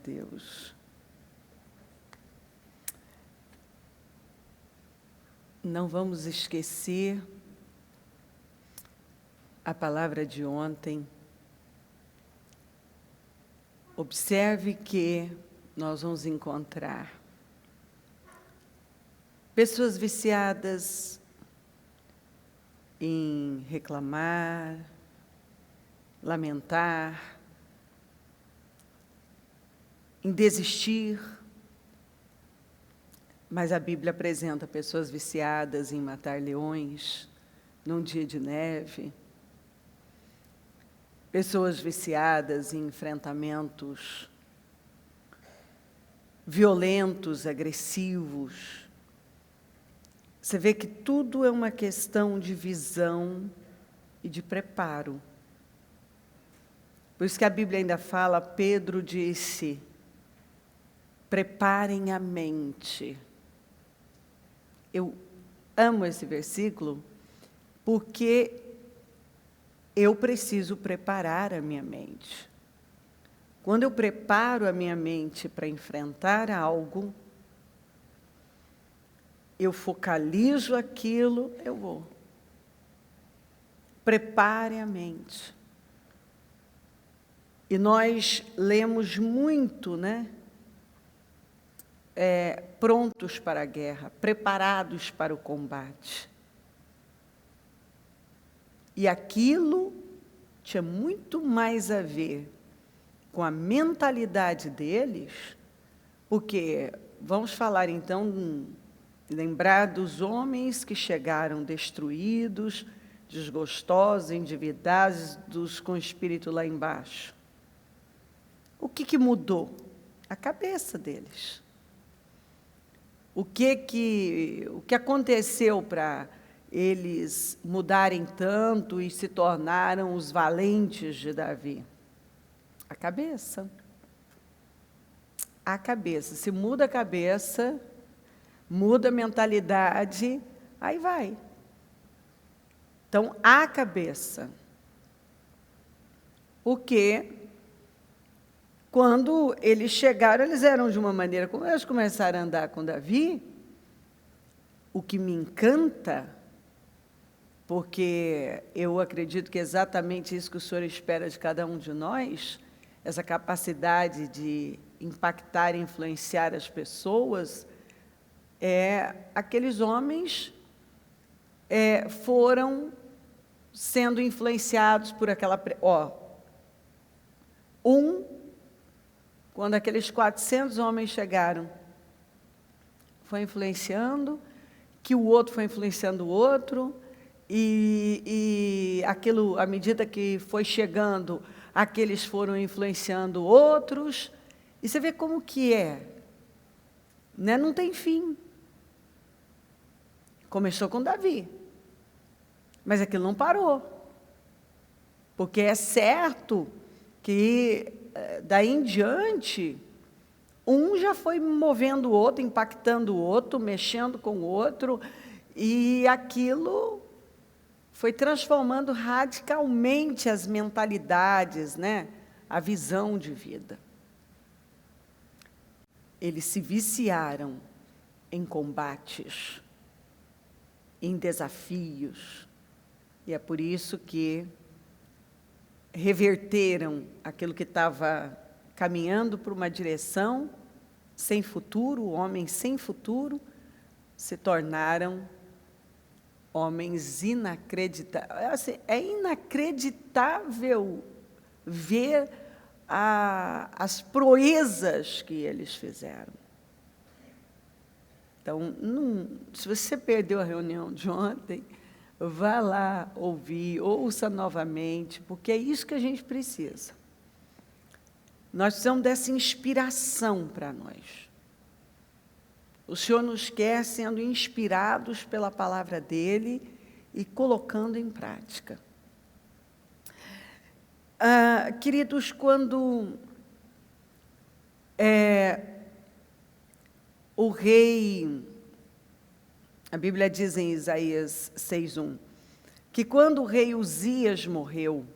Deus. Não vamos esquecer a palavra de ontem. Observe que nós vamos encontrar pessoas viciadas em reclamar, lamentar, em desistir. Mas a Bíblia apresenta pessoas viciadas em matar leões num dia de neve, pessoas viciadas em enfrentamentos violentos, agressivos. Você vê que tudo é uma questão de visão e de preparo. Por isso que a Bíblia ainda fala, Pedro disse, preparem a mente. Eu amo esse versículo porque eu preciso preparar a minha mente. Quando eu preparo a minha mente para enfrentar algo, eu focalizo aquilo, eu vou. Prepare a mente. E nós lemos muito, né? Prontos para a guerra, preparados para o combate. E aquilo tinha muito mais a ver com a mentalidade deles, porque, vamos falar então, lembrar dos homens que chegaram destruídos, desgostosos, endividados, com o espírito lá embaixo. O que mudou? A cabeça deles. O que aconteceu para eles mudarem tanto e se tornaram os valentes de Davi? A cabeça. A cabeça. Se muda a cabeça, muda a mentalidade, aí vai. Então, a cabeça. Porque quando eles chegaram, eles eram de uma maneira, quando eles começaram a andar com Davi, o que me encanta, porque eu acredito que é exatamente isso que o Senhor espera de cada um de nós, essa capacidade de impactar e influenciar as pessoas, aqueles homens foram sendo influenciados por aquela... Quando aqueles 400 homens chegaram, foi influenciando, que o outro foi influenciando o outro, e aquilo, à medida que foi chegando, aqueles foram influenciando outros, e você vê como que é, né? Não tem fim. Começou com Davi, mas aquilo não parou, porque é certo que daí em diante, um já foi movendo o outro, impactando o outro, mexendo com o outro, e aquilo foi transformando radicalmente as mentalidades, né? A visão de vida. Eles se viciaram em combates, em desafios, e é por isso que reverteram aquilo que estava caminhando para uma direção sem futuro, homens sem futuro, se tornaram homens inacreditáveis. Assim, é inacreditável ver as proezas que eles fizeram. Então, se você perdeu a reunião de ontem, vá lá ouvir, ouça novamente, porque é isso que a gente precisa. Nós precisamos dessa inspiração para nós. O Senhor nos quer sendo inspirados pela palavra dEle e colocando em prática. Queridos, quando o rei... A Bíblia diz em Isaías 6:1, que quando o rei Uzias morreu,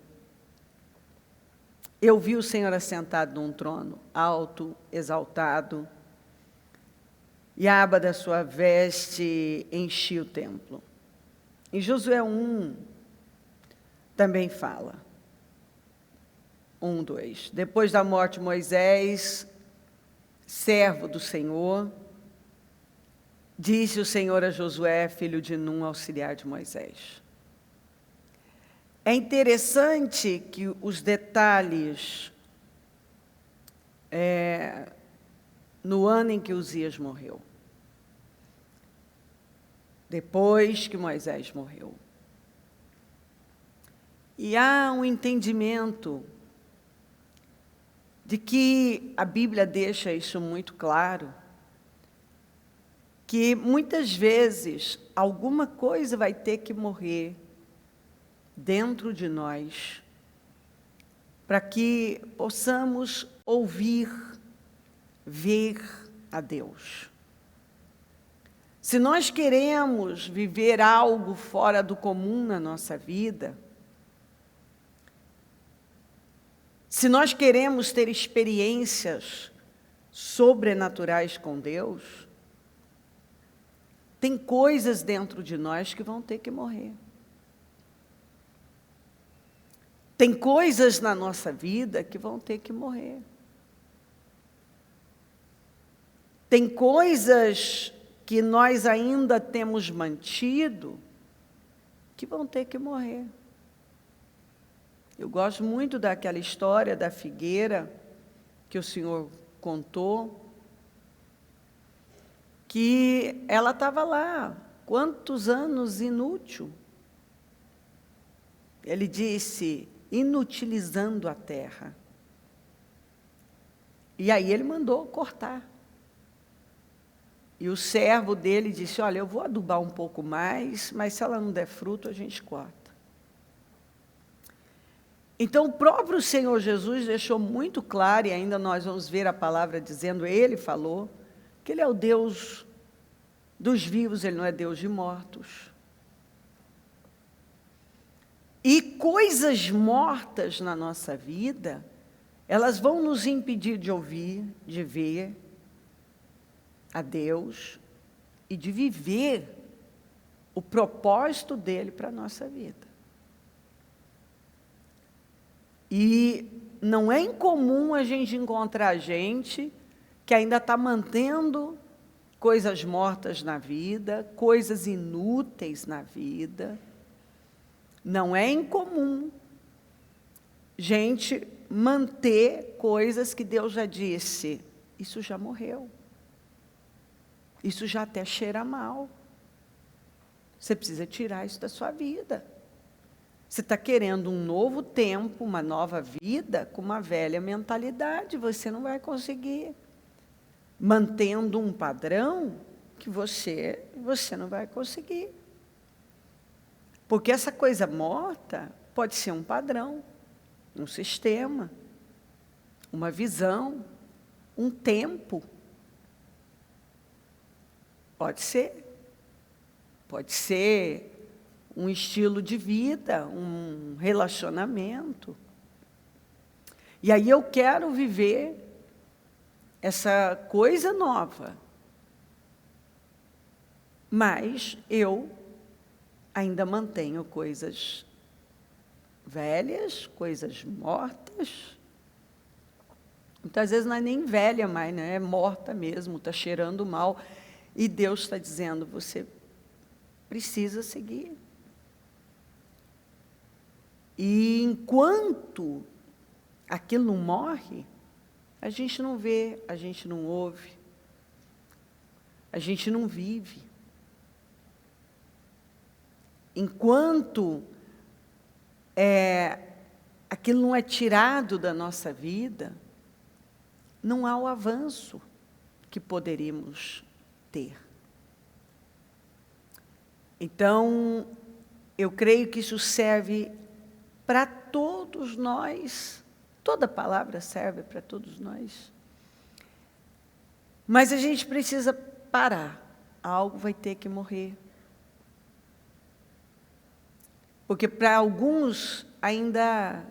Eu vi o Senhor assentado num trono alto, exaltado, e a aba da sua veste enchia o templo. Em Josué 1, também fala. 1, 2. Depois da morte de Moisés, servo do Senhor, disse o Senhor a Josué, filho de Num, auxiliar de Moisés. É interessante que os detalhes, no ano em que Uzias morreu, depois que Moisés morreu. E há um entendimento de que a Bíblia deixa isso muito claro, que muitas vezes alguma coisa vai ter que morrer dentro de nós, para que possamos ouvir, ver a Deus. Se nós queremos viver algo fora do comum na nossa vida, se nós queremos ter experiências sobrenaturais com Deus, tem coisas dentro de nós que vão ter que morrer. Tem coisas na nossa vida que vão ter que morrer. Tem coisas que nós ainda temos mantido que vão ter que morrer. Eu gosto muito daquela história da figueira que o Senhor contou, que ela estava lá, quantos anos inútil. Ele disse, inutilizando a terra. E aí ele mandou cortar. E o servo dele disse, olha, eu vou adubar um pouco mais, mas se ela não der fruto, a gente corta. Então, o próprio Senhor Jesus deixou muito claro, e ainda nós vamos ver a palavra dizendo, ele falou, que ele é o Deus dos vivos, ele não é Deus de mortos. E coisas mortas na nossa vida, elas vão nos impedir de ouvir, de ver a Deus e de viver o propósito dele para a nossa vida. E não é incomum a gente encontrar gente que ainda está mantendo coisas mortas na vida, coisas inúteis na vida. Não é incomum gente manter coisas que Deus já disse, isso já morreu. Isso já até cheira mal. Você precisa tirar isso da sua vida. Você está querendo um novo tempo, uma nova vida, com uma velha mentalidade. Você não vai conseguir. Mantendo um padrão que você não vai conseguir. Porque essa coisa morta pode ser um padrão, um sistema, uma visão, um tempo. Pode ser. Pode ser um estilo de vida, um relacionamento. E aí eu quero viver essa coisa nova. Mas eu ainda mantenho coisas velhas, coisas mortas. Muitas vezes não é nem velha mais, né? É morta mesmo, está cheirando mal. E Deus está dizendo, você precisa seguir. E enquanto aquilo não morre, a gente não vê, a gente não ouve, a gente não vive. Enquanto aquilo não é tirado da nossa vida, não há o avanço que poderíamos ter. Então, eu creio que isso serve para todos nós, toda palavra serve para todos nós. Mas a gente precisa parar, algo vai ter que morrer. Porque para alguns ainda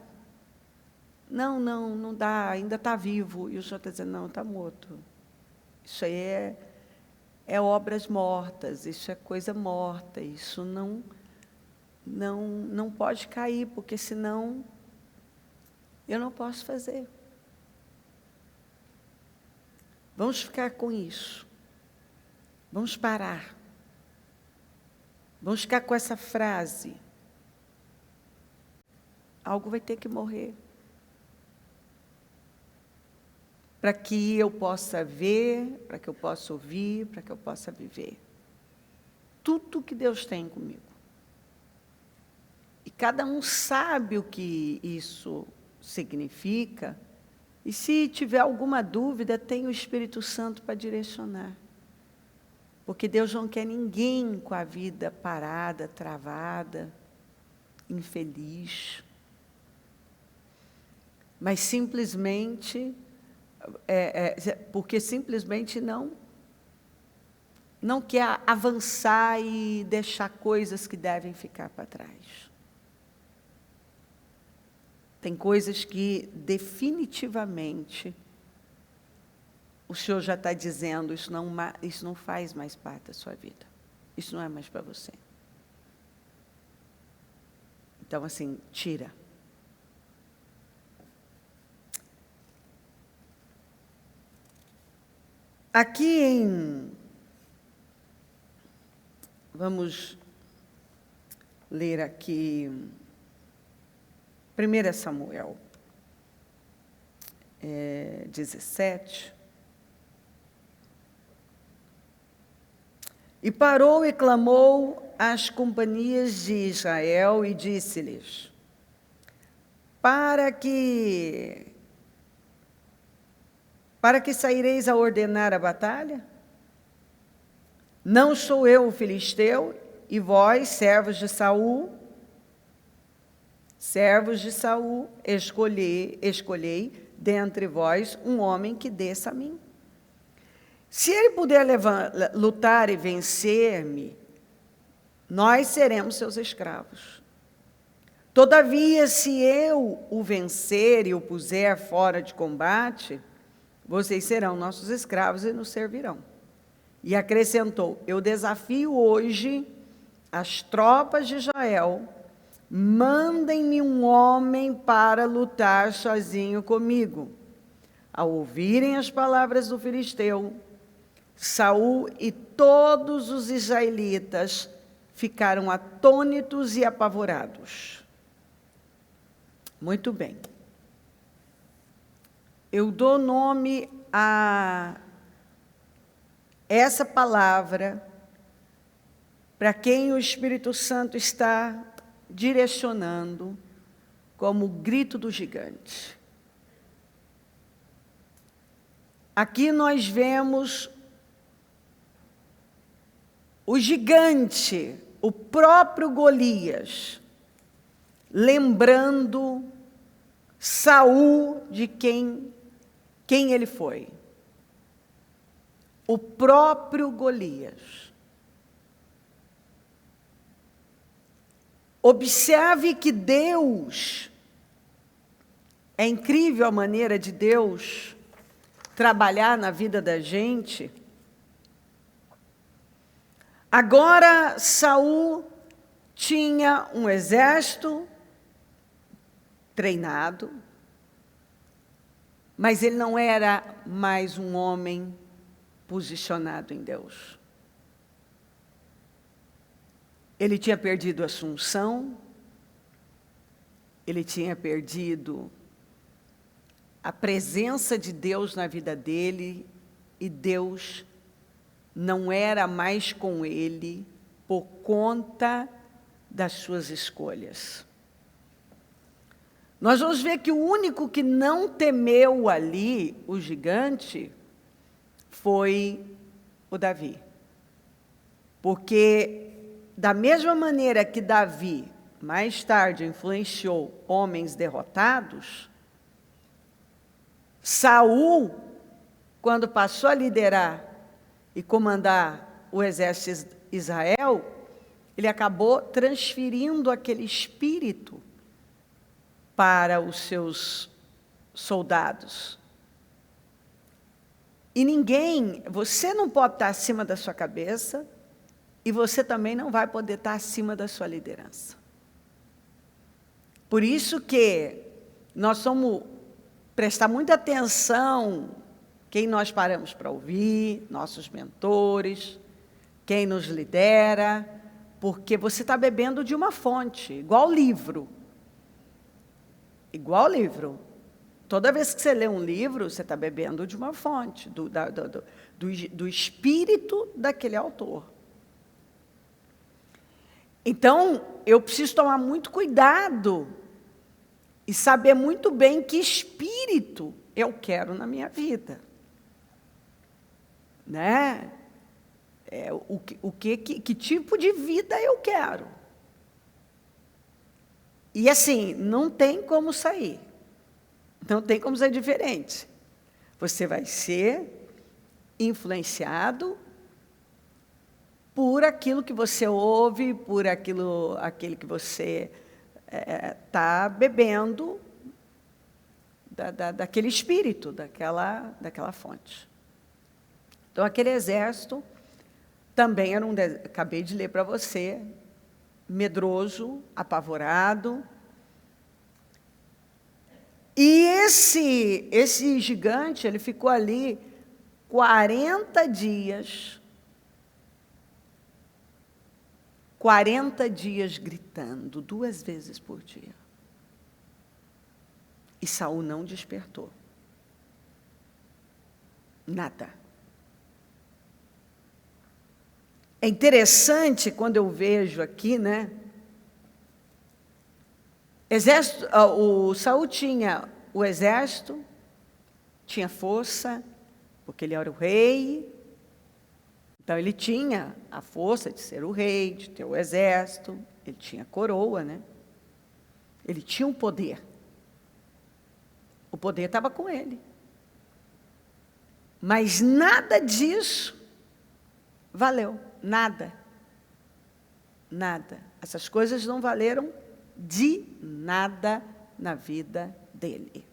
não dá, ainda está vivo. E o Senhor está dizendo, não, está morto. Isso aí é obras mortas, isso é coisa morta, isso não pode cair, porque senão eu não posso fazer. Vamos ficar com isso. Vamos parar. Vamos ficar com essa frase. Algo vai ter que morrer. Para que eu possa ver, para que eu possa ouvir, para que eu possa viver. Tudo que Deus tem comigo. E cada um sabe o que isso significa. E se tiver alguma dúvida, tem o Espírito Santo para direcionar. Porque Deus não quer ninguém com a vida parada, travada, infeliz. Mas simplesmente, porque simplesmente não quer avançar e deixar coisas que devem ficar para trás. Tem coisas que definitivamente o Senhor já está dizendo, isso não faz mais parte da sua vida. Isso não é mais para você. Então, assim, tira. Aqui vamos ler aqui 1 Samuel 17. E parou e clamou às companhias de Israel e disse-lhes, para que saireis a ordenar a batalha? Não sou eu o filisteu, e vós, servos de Saul, escolhei dentre vós um homem que desça a mim. Se ele puder lutar e vencer-me, nós seremos seus escravos. Todavia, se eu o vencer e o puser fora de combate, vocês serão nossos escravos e nos servirão. E acrescentou, eu desafio hoje as tropas de Israel, mandem-me um homem para lutar sozinho comigo. Ao ouvirem as palavras do filisteu, Saul e todos os israelitas ficaram atônitos e apavorados. Muito bem. Eu dou nome a essa palavra para quem o Espírito Santo está direcionando como o grito do gigante. Aqui nós vemos o gigante, o próprio Golias, lembrando Saul de quem ele foi. O próprio Golias. Observe que Deus, é incrível a maneira de Deus trabalhar na vida da gente. Agora, Saul tinha um exército treinado, mas ele não era mais um homem posicionado em Deus. Ele tinha perdido a sua unção, ele tinha perdido a presença de Deus na vida dele, e Deus não era mais com ele por conta das suas escolhas. Nós vamos ver que o único que não temeu ali, o gigante, foi o Davi. Porque, da mesma maneira que Davi, mais tarde, influenciou homens derrotados, Saul, quando passou a liderar e comandar o exército de Israel, ele acabou transferindo aquele espírito para os seus soldados. E você não pode estar acima da sua cabeça, e você também não vai poder estar acima da sua liderança. Por isso que nós somos prestar muita atenção quem nós paramos para ouvir, nossos mentores, quem nos lidera, porque você está bebendo de uma fonte, igual livro. Igual livro. Toda vez que você lê um livro, você está bebendo de uma fonte, do espírito daquele autor. Então, eu preciso tomar muito cuidado e saber muito bem que espírito eu quero na minha vida. Né? Que tipo de vida eu quero. E assim, não tem como sair. Não tem como ser diferente. Você vai ser influenciado por aquilo que você ouve, por aquilo que você está bebendo daquele espírito, daquela fonte. Então, aquele exército também era acabei de ler para você, medroso, apavorado. E esse gigante, ele ficou ali 40 dias. 40 dias gritando, 2 vezes por dia. E Saul não despertou. Nada. É interessante quando eu vejo aqui, né? O Saul tinha o exército, tinha força, porque ele era o rei. Então, ele tinha a força de ser o rei, de ter o exército, ele tinha coroa, né? Ele tinha um poder. O poder estava com ele. Mas nada disso valeu, nada. Nada. Essas coisas não valeram de nada na vida dele.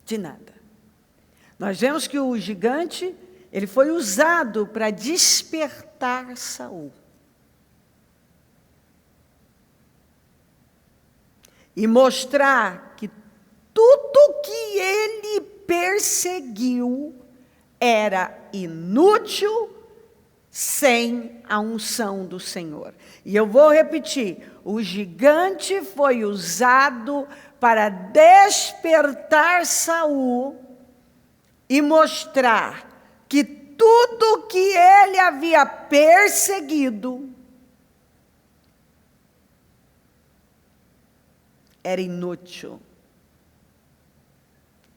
De nada. Nós vemos que o gigante, ele foi usado para despertar Saul. E mostrar que tudo que ele perseguiu era inútil sem a unção do Senhor. E eu vou repetir, o gigante foi usado para despertar Saul e mostrar que tudo que ele havia perseguido era inútil.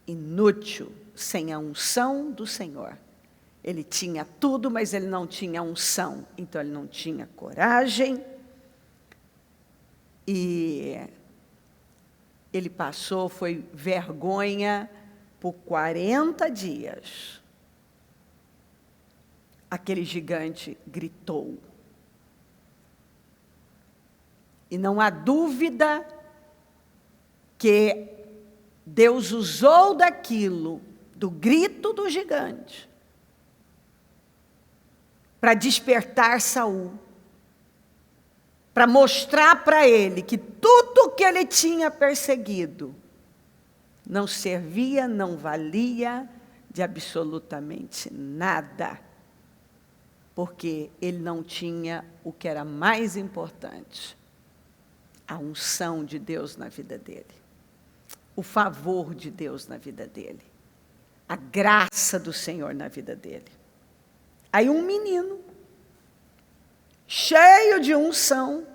Inútil sem a unção do Senhor. Ele tinha tudo, mas ele não tinha unção. Então, ele não tinha coragem. E ele foi vergonha por 40 dias. Aquele gigante gritou. E não há dúvida que Deus usou daquilo, do grito do gigante, para despertar Saul, para mostrar para ele que tudo que ele tinha perseguido não servia, não valia de absolutamente nada, porque ele não tinha o que era mais importante, a unção de Deus na vida dele, o favor de Deus na vida dele, a graça do Senhor na vida dele. Aí um menino, cheio de unção,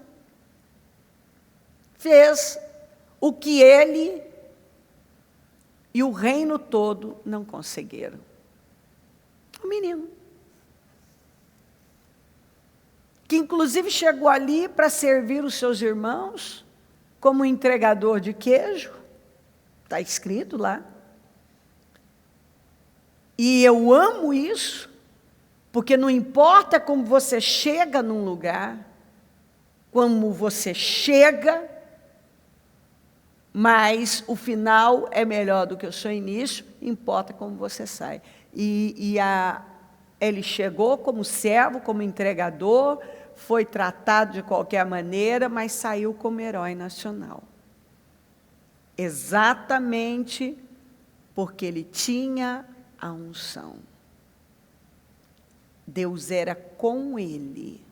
fez o que ele e o reino todo não conseguiram. Um menino. Que inclusive chegou ali para servir os seus irmãos como entregador de queijo. Está escrito lá. E eu amo isso, porque não importa como você chega num lugar, como você chega, mas o final é melhor do que o seu início, importa como você sai. Ele chegou como servo, como entregador, foi tratado de qualquer maneira, mas saiu como herói nacional. Exatamente porque ele tinha a unção. Deus era com ele.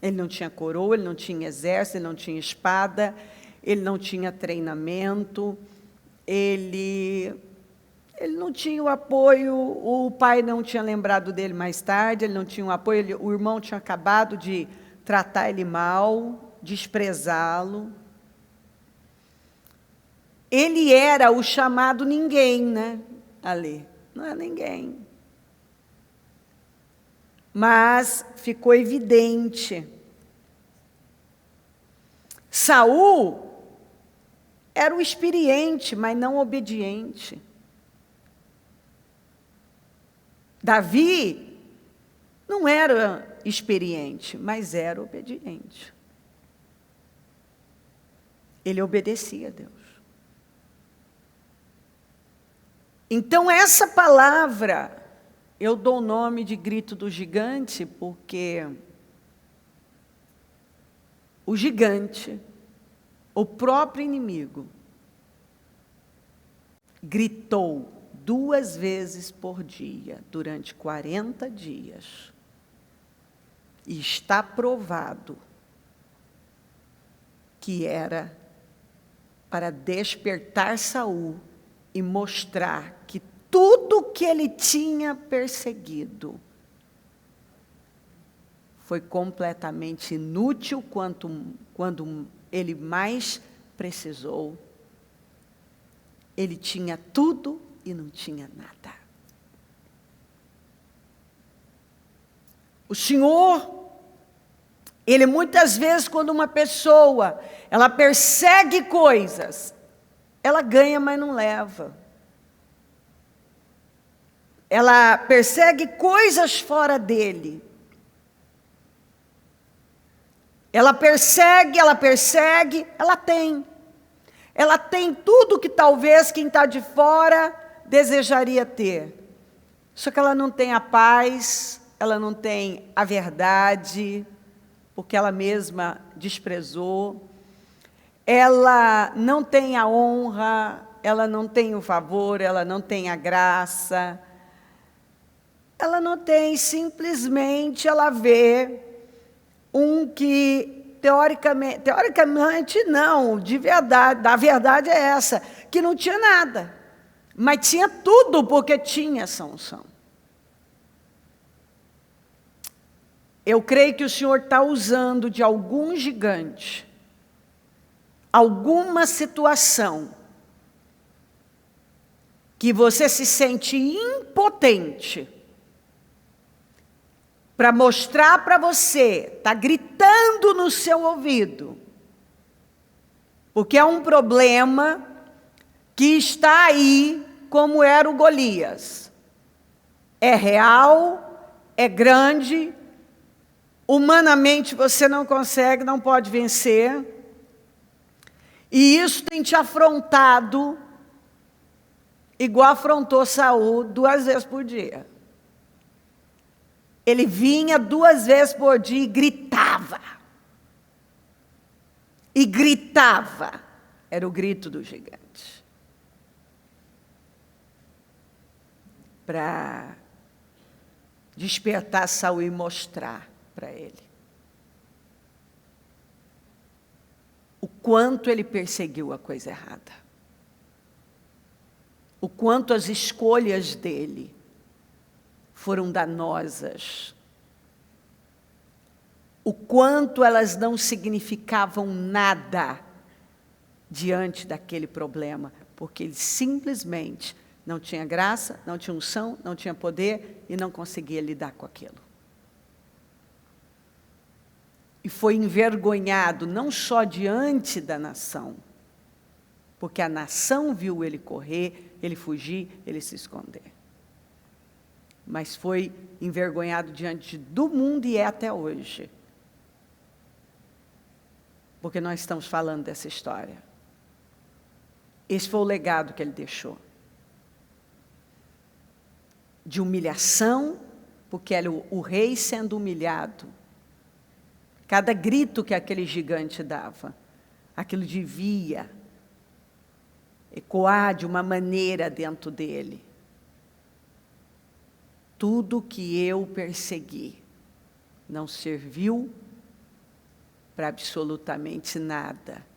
Ele não tinha coroa, ele não tinha exército, ele não tinha espada, ele não tinha treinamento, ele não tinha o apoio, o pai não tinha lembrado dele mais tarde, ele não tinha o apoio, o irmão tinha acabado de tratar ele mal, desprezá-lo. Ele era o chamado ninguém, né? Ali. Não é ninguém. Mas ficou evidente. Saul era o experiente, mas não obediente. Davi não era experiente, mas era obediente. Ele obedecia a Deus. Então, essa palavra, eu dou o nome de grito do gigante, porque o gigante, o próprio inimigo, gritou 2 vezes por dia, durante 40 dias. E está provado que era para despertar Saul e mostrar que tudo que ele tinha perseguido foi completamente inútil quando ele mais precisou. Ele tinha tudo e não tinha nada. O Senhor, Ele muitas vezes, quando uma pessoa, ela persegue coisas, ela ganha, mas não leva. Ela persegue coisas fora dele. Ela persegue, ela tem. Ela tem tudo que talvez quem está de fora desejaria ter. Só que ela não tem a paz, ela não tem a verdade, porque ela mesma desprezou. Ela não tem a honra, ela não tem o favor, ela não tem a graça. Ela não tem, simplesmente ela vê um que, teoricamente não, de verdade, a verdade é essa, que não tinha nada, mas tinha tudo porque tinha essa unção. Eu creio que o Senhor está usando de algum gigante, alguma situação, que você se sente impotente, para mostrar para você, está gritando no seu ouvido, porque é um problema que está aí, como era o Golias. É real, é grande, humanamente você não consegue, não pode vencer, e isso tem te afrontado, igual afrontou Saul 2 vezes por dia. Ele vinha 2 vezes por dia e gritava. E gritava. Era o grito do gigante. Para despertar Saul e mostrar para ele o quanto ele perseguiu a coisa errada. O quanto as escolhas dele foram danosas. O quanto elas não significavam nada diante daquele problema, porque ele simplesmente não tinha graça, não tinha unção, não tinha poder e não conseguia lidar com aquilo. E foi envergonhado não só diante da nação, porque a nação viu ele correr, ele fugir, ele se esconder. Mas foi envergonhado diante do mundo e é até hoje. Porque nós estamos falando dessa história. Esse foi o legado que ele deixou. De humilhação, porque era o rei sendo humilhado. Cada grito que aquele gigante dava, aquilo devia ecoar de uma maneira dentro dele. Tudo que eu persegui não serviu para absolutamente nada.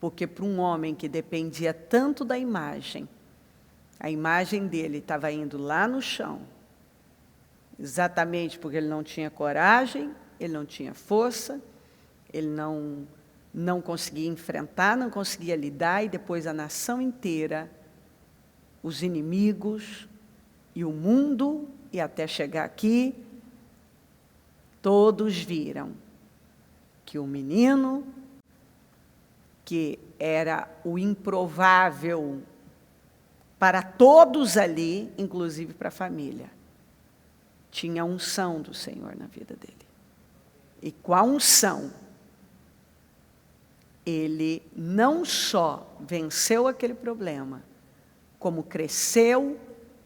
Porque para um homem que dependia tanto da imagem, a imagem dele estava indo lá no chão, exatamente porque ele não tinha coragem, ele não tinha força, ele não conseguia enfrentar, não conseguia lidar, e depois a nação inteira, os inimigos e o mundo, e até chegar aqui, todos viram que o menino, que era o improvável para todos ali, inclusive para a família, tinha a unção do Senhor na vida dele. E com a unção, ele não só venceu aquele problema, como cresceu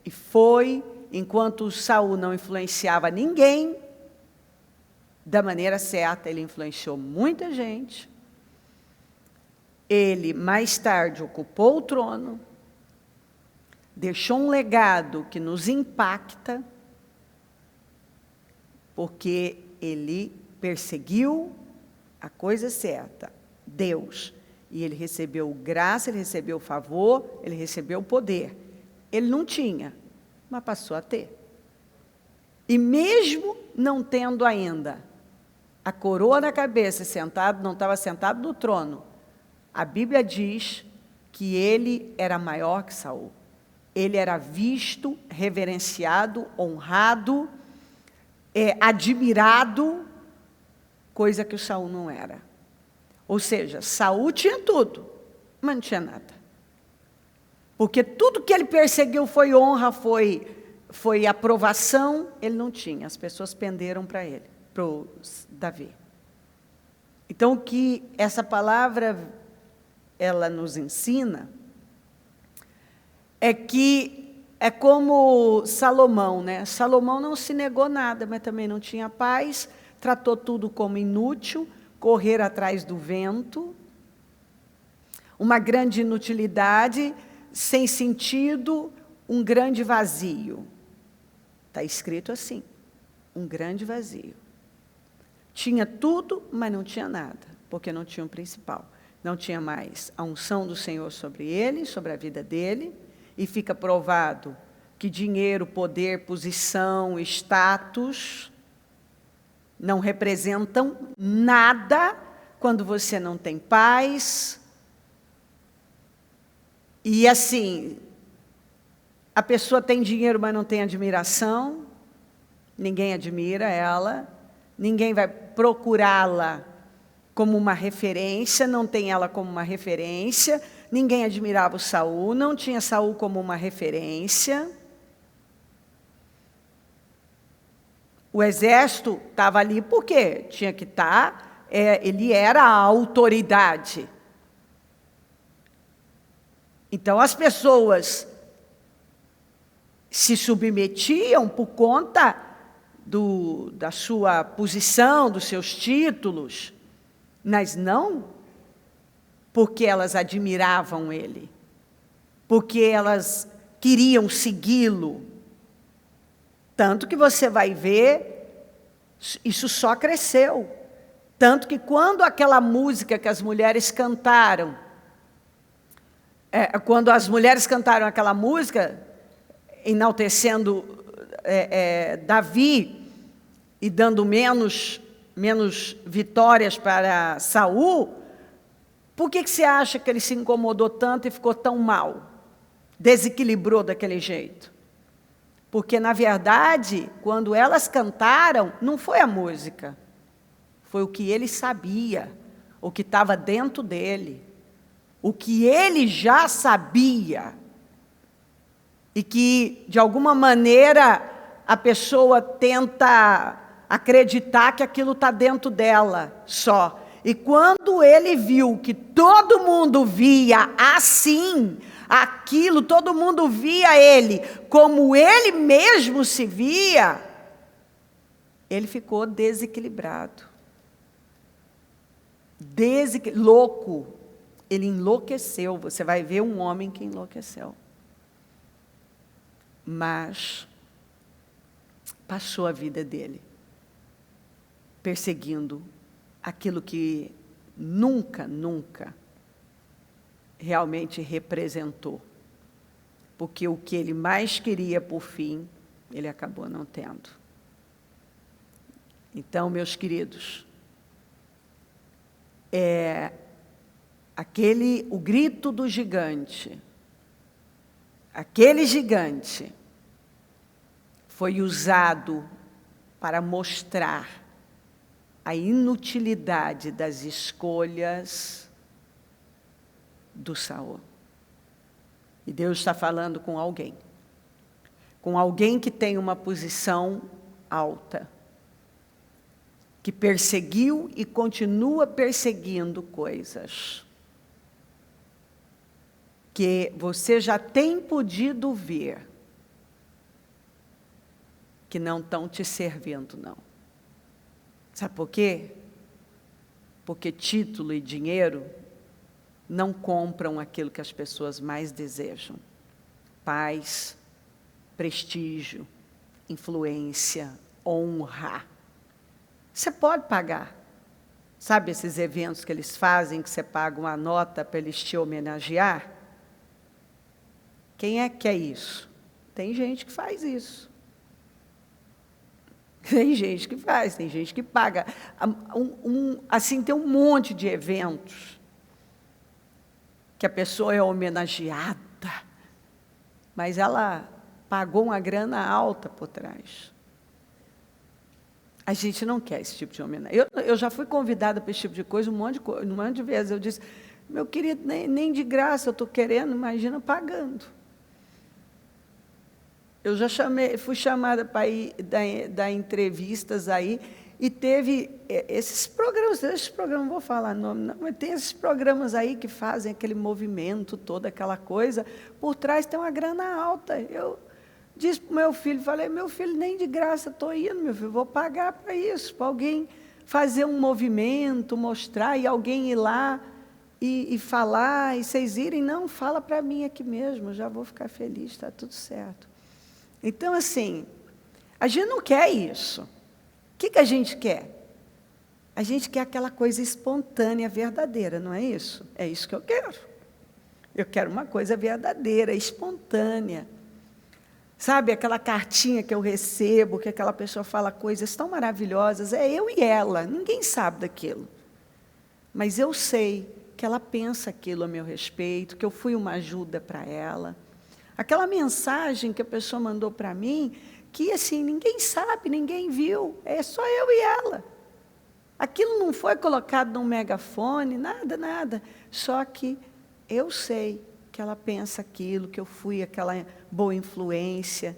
e foi, enquanto Saul não influenciava ninguém, da maneira certa, ele influenciou muita gente. Ele, mais tarde, ocupou o trono, deixou um legado que nos impacta, porque ele perseguiu a coisa certa, Deus. E ele recebeu graça, ele recebeu favor, ele recebeu poder. Ele não tinha, mas passou a ter. E mesmo não tendo ainda a coroa na cabeça, sentado, não estava sentado no trono, a Bíblia diz que ele era maior que Saul. Ele era visto, reverenciado, honrado, admirado, coisa que o Saul não era. Ou seja, Saul tinha tudo, mas não tinha nada. Porque tudo que ele perseguiu foi honra, foi aprovação, ele não tinha. As pessoas penderam para ele, para Davi. Então, o que essa palavra ela nos ensina é que é como Salomão, né? Salomão não se negou nada, mas também não tinha paz, tratou tudo como inútil, correr atrás do vento, uma grande inutilidade, sem sentido, um grande vazio. Está escrito assim, um grande vazio. Tinha tudo, mas não tinha nada, porque não tinha o principal. Não tinha mais a unção do Senhor sobre ele, sobre a vida dele, e fica provado que dinheiro, poder, posição, status não representam nada quando você não tem paz. E assim, a pessoa tem dinheiro, mas não tem admiração, ninguém admira ela, ninguém vai procurá-la como uma referência, não tem ela como uma referência, ninguém admirava o Saul, não tinha Saul como uma referência. O exército estava ali porque tinha que estar, ele era a autoridade. Então, as pessoas se submetiam por conta da sua posição, dos seus títulos, mas não porque elas admiravam ele, porque elas queriam segui-lo. Tanto que você vai ver, isso só cresceu. Tanto que quando aquela música que as mulheres cantaram, quando as mulheres cantaram aquela música, enaltecendo Davi e dando menos vitórias para Saul, por que você acha que ele se incomodou tanto e ficou tão mal? Desequilibrou daquele jeito? Porque, na verdade, quando elas cantaram, não foi a música, foi o que ele sabia, o que estava dentro dele, o que ele já sabia, e que, de alguma maneira, a pessoa tenta acreditar que aquilo está dentro dela só, E quando ele viu que todo mundo via assim, aquilo, todo mundo via ele como ele mesmo se via, ele ficou desequilibrado. Louco. Ele enlouqueceu. Você vai ver um homem que enlouqueceu. Mas passou a vida dele perseguindo aquilo que nunca realmente representou. Porque o que ele mais queria, por fim, ele acabou não tendo. Então, meus queridos, o grito do gigante, aquele gigante foi usado para mostrar a inutilidade das escolhas do Saul. E Deus está falando com alguém que tem uma posição alta, que perseguiu e continua perseguindo coisas que você já tem podido ver que não estão te servindo, não. Sabe por quê? Porque título e dinheiro não compram aquilo que as pessoas mais desejam. Paz, prestígio, influência, honra. Você pode pagar. Sabe esses eventos que eles fazem, que você paga uma nota para eles te homenagear? Quem é que é isso? Tem gente que faz isso. Tem gente que faz, tem gente que paga. Assim, tem um monte de eventos que a pessoa é homenageada, mas ela pagou uma grana alta por trás. A gente não quer esse tipo de homenagem. Eu já fui convidada para esse tipo de coisa um monte de vezes. Eu disse, meu querido, nem de graça eu estou querendo, imagina pagando. Eu já fui chamada para ir dar entrevistas aí, e teve esses programas, não vou falar nome, não, mas tem esses programas aí que fazem aquele movimento, toda aquela coisa, por trás tem uma grana alta. Eu disse para o meu filho, falei, meu filho, nem de graça estou indo, meu filho, vou pagar para isso, para alguém fazer um movimento, mostrar, e alguém ir lá e falar, e vocês irem, não, fala para mim aqui mesmo, já vou ficar feliz, está tudo certo. Então, assim, a gente não quer isso. O que a gente quer? A gente quer aquela coisa espontânea, verdadeira, não é isso? É isso que eu quero. Eu quero uma coisa verdadeira, espontânea. Sabe, aquela cartinha que eu recebo, que aquela pessoa fala coisas tão maravilhosas, é eu e ela, ninguém sabe daquilo. Mas eu sei que ela pensa aquilo a meu respeito, que eu fui uma ajuda para ela. Aquela mensagem que a pessoa mandou para mim, que assim, ninguém sabe, ninguém viu, é só eu e ela. Aquilo não foi colocado num megafone, nada. Só que eu sei que ela pensa aquilo, que eu fui aquela boa influência.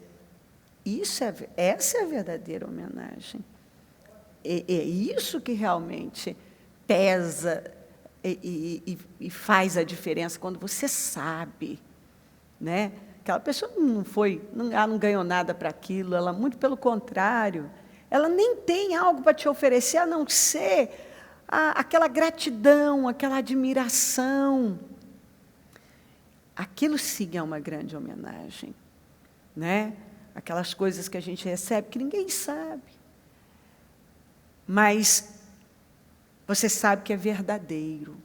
Essa é a verdadeira homenagem. É isso que realmente pesa e faz a diferença, quando você sabe, né? Aquela pessoa ela não ganhou nada para aquilo, ela, muito pelo contrário, ela nem tem algo para te oferecer, a não ser aquela gratidão, aquela admiração. Aquilo sim é uma grande homenagem, né? Aquelas coisas que a gente recebe que ninguém sabe. Mas você sabe que é verdadeiro.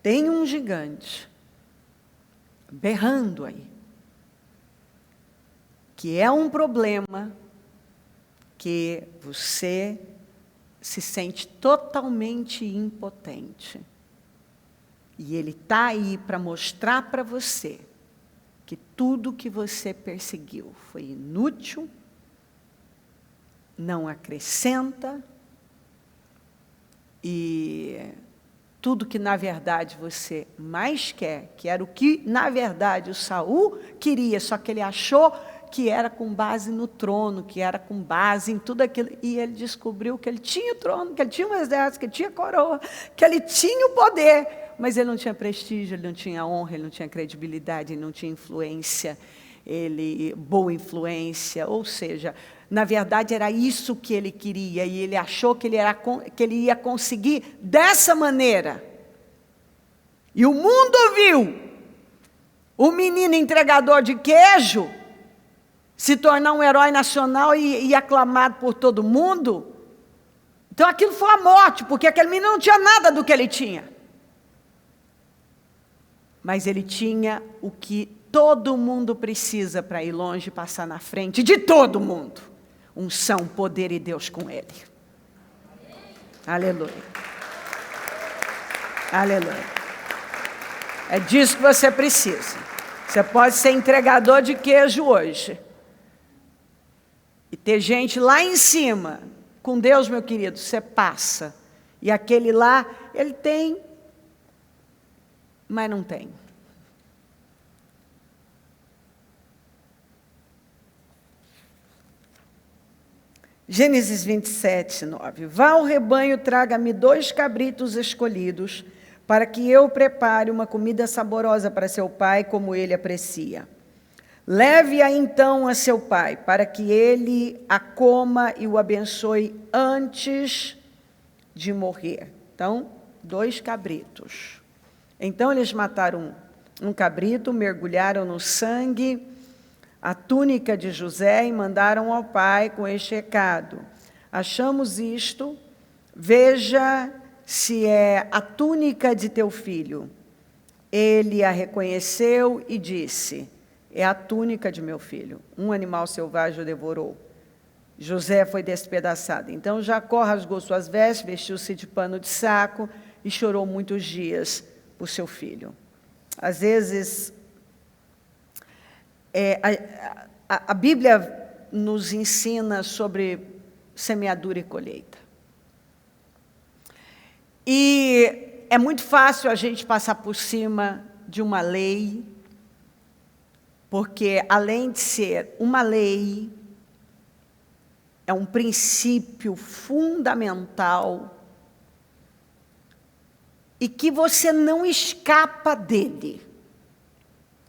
Tem um gigante berrando aí, que é um problema que você se sente totalmente impotente. E ele está aí para mostrar para você que tudo que você perseguiu foi inútil, não acrescenta, e tudo que, na verdade, você mais quer, que era o que, na verdade, o Saul queria, só que ele achou que era com base no trono, que era com base em tudo aquilo. E ele descobriu que ele tinha o trono, que ele tinha o exército, que ele tinha coroa, que ele tinha o poder, mas ele não tinha prestígio, ele não tinha honra, ele não tinha credibilidade, ele não tinha influência, boa influência. Ou seja, na verdade era isso que ele queria, e ele achou que ele ia conseguir dessa maneira. E o mundo viu o menino entregador de queijo se tornar um herói nacional e aclamado por todo mundo. Então aquilo foi a morte, porque aquele menino não tinha nada do que ele tinha. Mas ele tinha o que todo mundo precisa para ir longe e passar na frente de todo mundo. Unção, poder e Deus com ele. Aleluia. Aleluia. É disso que você precisa. Você pode ser entregador de queijo hoje. E ter gente lá em cima. Com Deus, meu querido, você passa. E aquele lá, ele tem, mas não tem. Gênesis 27, 9. Vá ao rebanho, traga-me 2 cabritos escolhidos, para que eu prepare uma comida saborosa para seu pai, como ele aprecia. Leve-a então a seu pai, para que ele a coma e o abençoe antes de morrer. Então, 2 cabritos. Então, eles mataram um cabrito, mergulharam no sangue a túnica de José e mandaram ao pai com este recado: achamos isto, veja se é a túnica de teu filho. Ele a reconheceu e disse: é a túnica de meu filho. Um animal selvagem o devorou. José foi despedaçado. Então Jacó rasgou suas vestes, vestiu-se de pano de saco e chorou muitos dias por seu filho. Às vezes, a Bíblia nos ensina sobre semeadura e colheita. E é muito fácil a gente passar por cima de uma lei, porque além de ser uma lei, é um princípio fundamental e que você não escapa dele.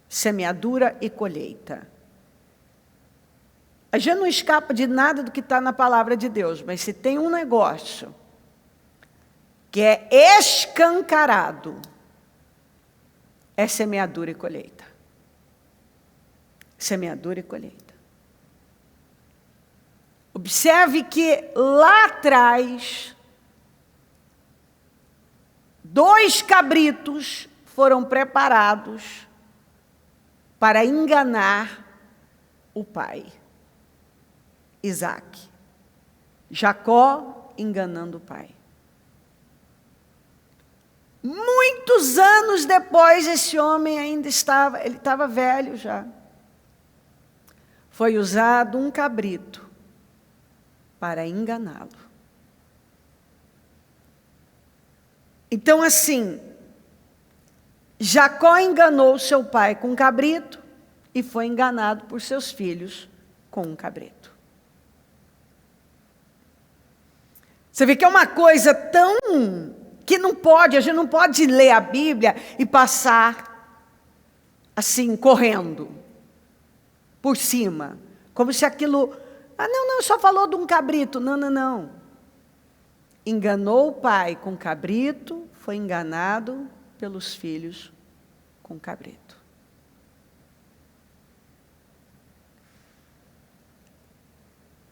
Semeadura e colheita. A gente não escapa de nada do que está na palavra de Deus, mas se tem um negócio que é escancarado, é semeadura e colheita. Semeadura e colheita. Observe que lá atrás, 2 cabritos foram preparados para enganar o pai, Isaque. Jacó enganando o pai. Muitos anos depois, esse homem ainda estava velho já. Foi usado um cabrito para enganá-lo. Então, assim, Jacó enganou seu pai com um cabrito e foi enganado por seus filhos com um cabrito. Você vê que é uma coisa tão que não pode, a gente não pode ler a Bíblia e passar assim, correndo, por cima, como se aquilo, não, só falou de um cabrito, não. Enganou o pai com cabrito, foi enganado pelos filhos com cabrito.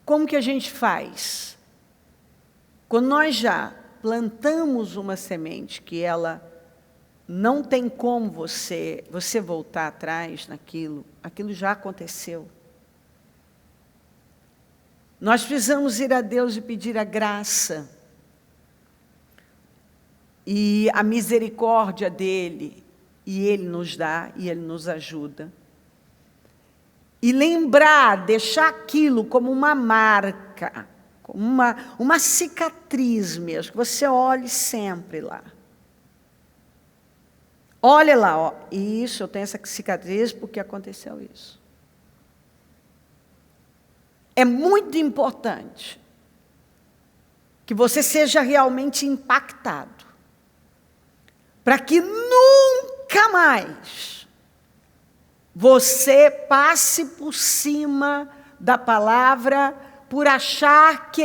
Como que a gente faz? Quando nós já plantamos uma semente que ela não tem como você voltar atrás naquilo, aquilo já aconteceu. Nós precisamos ir a Deus e pedir a graça e a misericórdia dEle, e Ele nos dá, e Ele nos ajuda. E lembrar, deixar aquilo como uma marca, como uma cicatriz mesmo, que você olhe sempre lá. Olha lá, isso, eu tenho essa cicatriz porque aconteceu isso. é muito importante que você seja realmente impactado, para que nunca mais você passe por cima da palavra por achar que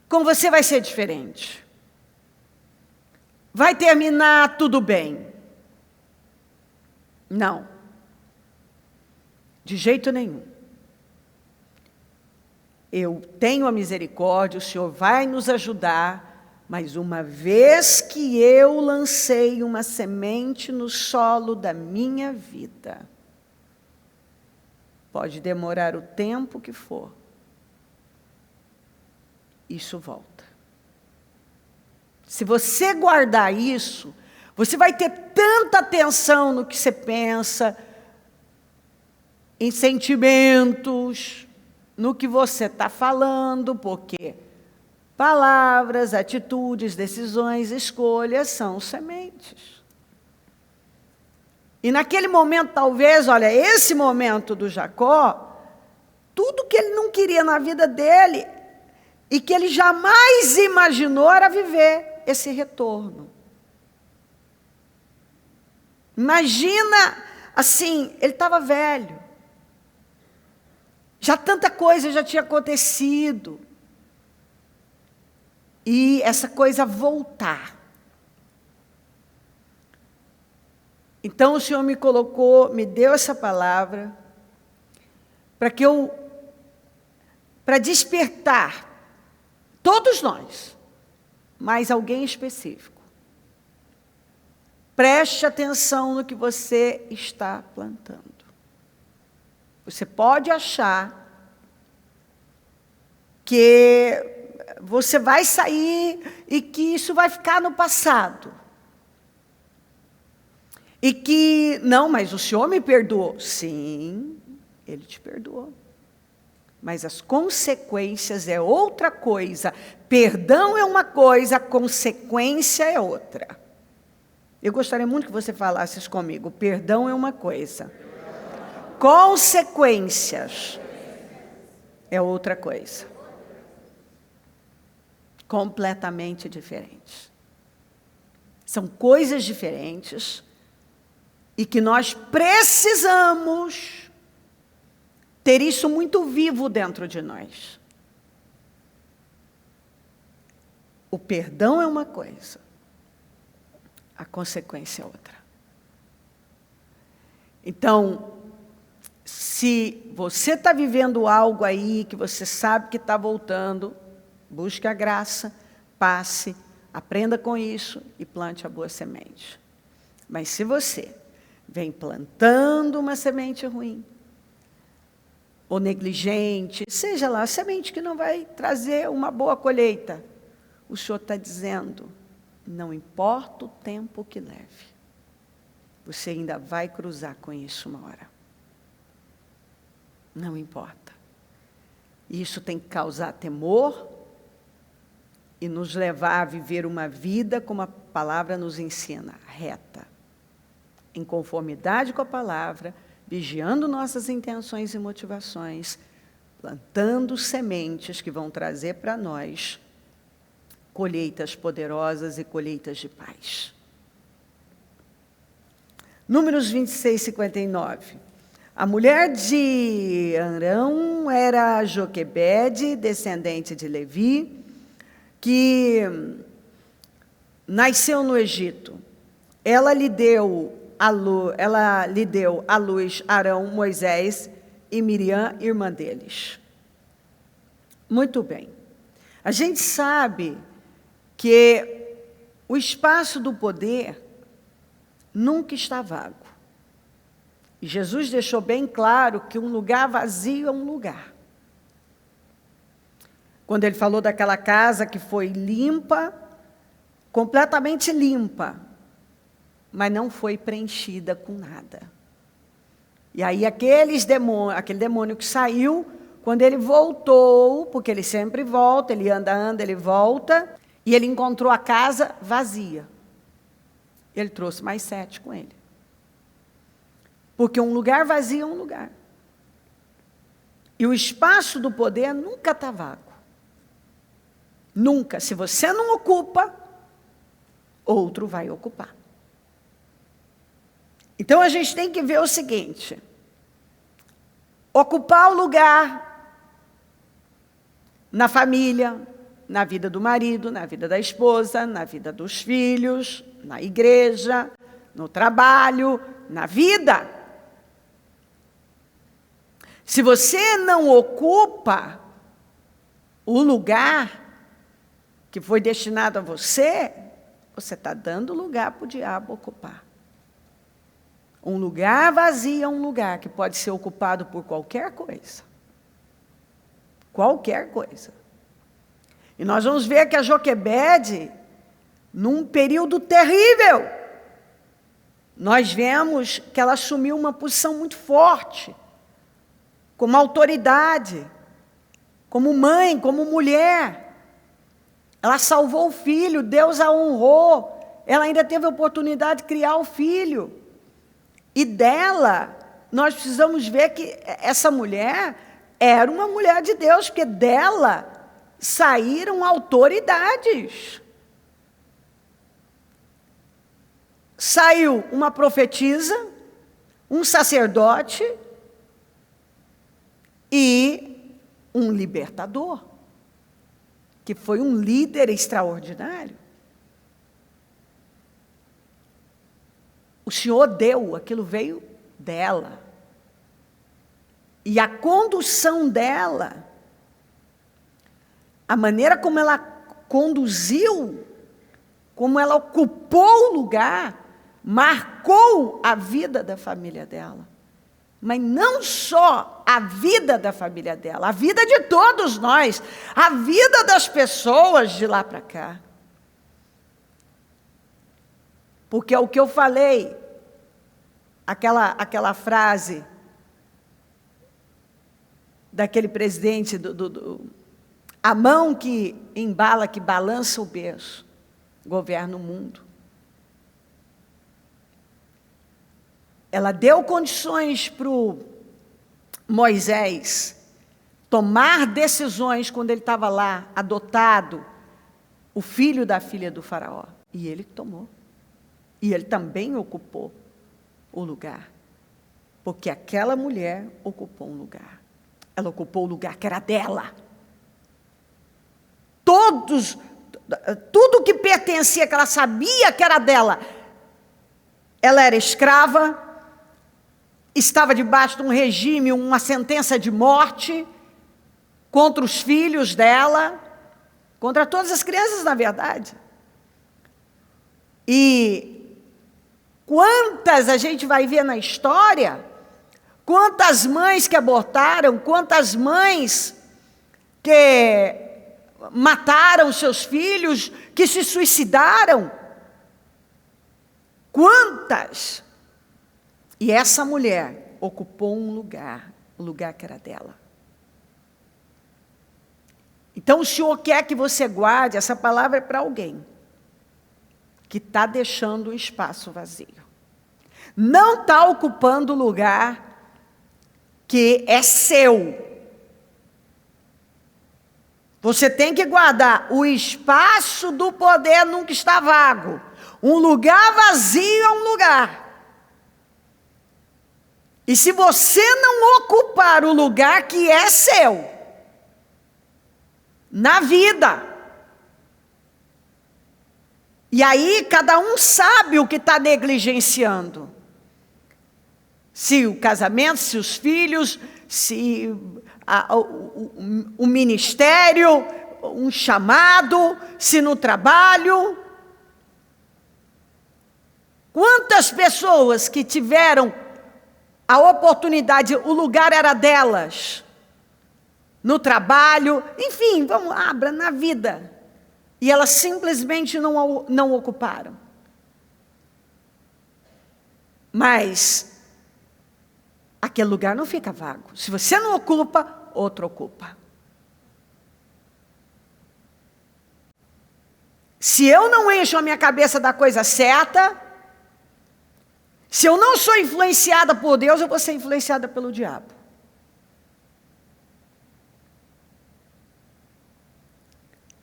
com você vai ser diferente. Vai terminar tudo bem. Não. De jeito nenhum. Eu tenho a misericórdia, o Senhor vai nos ajudar, mas uma vez que eu lancei uma semente no solo da minha vida, pode demorar o tempo que for, isso volta. Se você guardar isso, você vai ter tanta atenção no que você pensa, em sentimentos, no que você está falando, porque palavras, atitudes, decisões, escolhas são sementes. E naquele momento, talvez, olha, esse momento do Jacó, tudo que ele não queria na vida dele, e que ele jamais imaginou era viver esse retorno. Imagina, assim, ele estava velho. Já tanta coisa já tinha acontecido. E essa coisa voltar. Então o Senhor me colocou, me deu essa palavra, para despertar todos nós, mas alguém específico. Preste atenção no que você está plantando. Você pode achar que você vai sair e que isso vai ficar no passado. E que, não, mas o Senhor me perdoou. Sim, Ele te perdoou. Mas as consequências é outra coisa. Perdão é uma coisa, consequência é outra. Eu gostaria muito que você falasse isso comigo. Perdão é uma coisa. Consequências é outra coisa. Completamente diferentes. São coisas diferentes e que nós precisamos ter isso muito vivo dentro de nós. O perdão é uma coisa, a consequência é outra. Então, se você está vivendo algo aí que você sabe que está voltando, busque a graça, passe, aprenda com isso e plante a boa semente. Mas se você vem plantando uma semente ruim, ou negligente, seja lá, semente que não vai trazer uma boa colheita, o Senhor está dizendo, não importa o tempo que leve, você ainda vai cruzar com isso uma hora. Não importa. Isso tem que causar temor e nos levar a viver uma vida como a palavra nos ensina, reta, em conformidade com a palavra, vigiando nossas intenções e motivações, plantando sementes que vão trazer para nós colheitas poderosas e colheitas de paz. Números 26, 59. A mulher de Arão era Joquebede, descendente de Levi, que nasceu no Egito. Ela lhe deu à luz Arão, Moisés e Miriam, irmã deles. Muito bem. A gente sabe que o espaço do poder nunca está vago. E Jesus deixou bem claro que um lugar vazio é um lugar. Quando ele falou daquela casa que foi limpa, completamente limpa, mas não foi preenchida com nada. E aí aquele demônio que saiu, quando ele voltou, porque ele sempre volta, ele anda, ele volta, e ele encontrou a casa vazia. Ele trouxe mais 7 com ele. Porque um lugar vazio é um lugar. E o espaço do poder nunca está vago. Nunca. Se você não ocupa, outro vai ocupar. Então, a gente tem que ver o seguinte: ocupar o lugar na família, na vida do marido, na vida da esposa, na vida dos filhos, na igreja, no trabalho, na vida. Se você não ocupa o lugar que foi destinado a você, você está dando lugar para o diabo ocupar. Um lugar vazio é um lugar que pode ser ocupado por qualquer coisa. Qualquer coisa. E nós vamos ver que a Joquebede, num período terrível, nós vemos que ela assumiu uma posição muito forte, como autoridade, como mãe, como mulher. Ela salvou o filho, Deus a honrou, ela ainda teve a oportunidade de criar o filho. E dela, nós precisamos ver que essa mulher era uma mulher de Deus, porque dela saíram autoridades. Saiu uma profetisa, um sacerdote e um libertador, que foi um líder extraordinário. O Senhor deu, aquilo veio dela. E a condução dela, a maneira como ela conduziu, como ela ocupou o lugar, marcou a vida da família dela. Mas não só a vida da família dela, a vida de todos nós, a vida das pessoas de lá para cá. Porque é o que eu falei, aquela frase daquele presidente, a mão que embala, que balança o berço, governa o mundo. Ela deu condições para o Moisés tomar decisões quando ele estava lá, adotado, o filho da filha do faraó. E ele tomou. E ele também ocupou o lugar. Porque aquela mulher ocupou um lugar. Ela ocupou o lugar que era dela. Tudo que pertencia, que ela sabia que era dela. Ela era escrava, estava debaixo de um regime, uma sentença de morte contra os filhos dela, contra todas as crianças, na verdade. E quantas a gente vai ver na história, quantas mães que abortaram, quantas mães que mataram seus filhos, que se suicidaram. Quantas? E essa mulher ocupou um lugar, o lugar que era dela. Então o Senhor quer que você guarde, essa palavra é para alguém que está deixando o espaço vazio. Não está ocupando o lugar que é seu. Você tem que guardar. O espaço do poder nunca está vago. Um lugar vazio é um lugar. E se você não ocupar o lugar que é seu, na vida, e aí cada um sabe o que está negligenciando. Se o casamento, se os filhos, se o ministério, um chamado, se no trabalho. Quantas pessoas que tiveram a oportunidade, o lugar era delas, no trabalho, enfim, abra na vida. E elas simplesmente não ocuparam. Mas aquele lugar não fica vago. Se você não ocupa, outro ocupa. Se eu não encho a minha cabeça da coisa certa, se eu não sou influenciada por Deus, eu vou ser influenciada pelo diabo.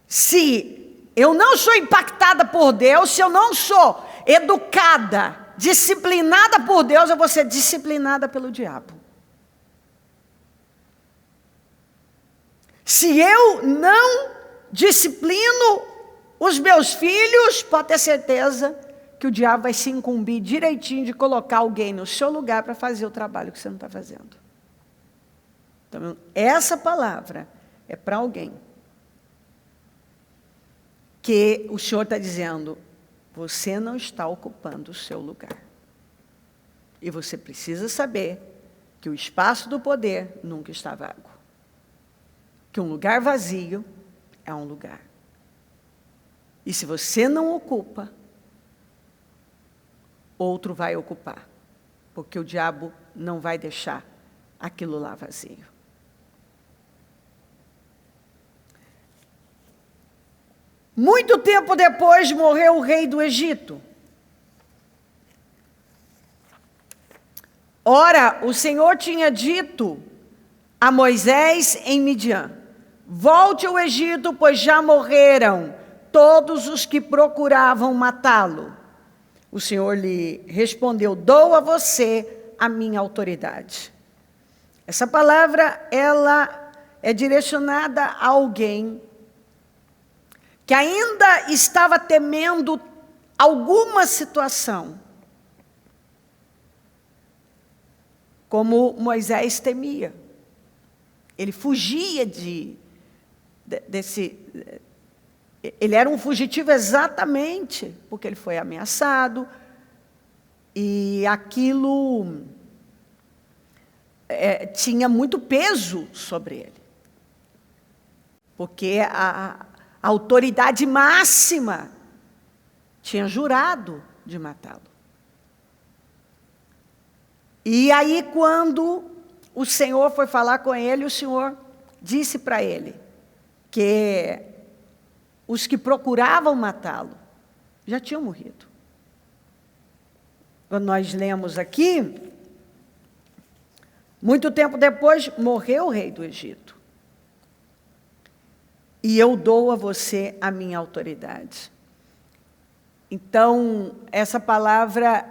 Se eu não sou impactada por Deus, se eu não sou educada, disciplinada por Deus, eu vou ser disciplinada pelo diabo. Se eu não disciplino os meus filhos, pode ter certeza que o diabo vai se incumbir direitinho de colocar alguém no seu lugar para fazer o trabalho que você não está fazendo. Então, essa palavra é para alguém que o Senhor está dizendo, você não está ocupando o seu lugar. E você precisa saber que o espaço do poder nunca está vago. Que um lugar vazio é um lugar. E se você não ocupa, outro vai ocupar. Porque o diabo não vai deixar aquilo lá vazio. Muito tempo depois morreu o rei do Egito. Ora, o Senhor tinha dito a Moisés em Midian, volte ao Egito, pois já morreram todos os que procuravam matá-lo. O Senhor lhe respondeu, dou a você a minha autoridade. Essa palavra, ela é direcionada a alguém que ainda estava temendo alguma situação, como Moisés temia. Ele fugia desse... Ele era um fugitivo exatamente porque ele foi ameaçado, e aquilo tinha muito peso sobre ele. Porque a autoridade máxima tinha jurado de matá-lo. E aí, quando o Senhor foi falar com ele, o Senhor disse para ele que os que procuravam matá-lo já tinham morrido. Quando nós lemos aqui, muito tempo depois, morreu o rei do Egito. E eu dou a você a minha autoridade. Então, essa palavra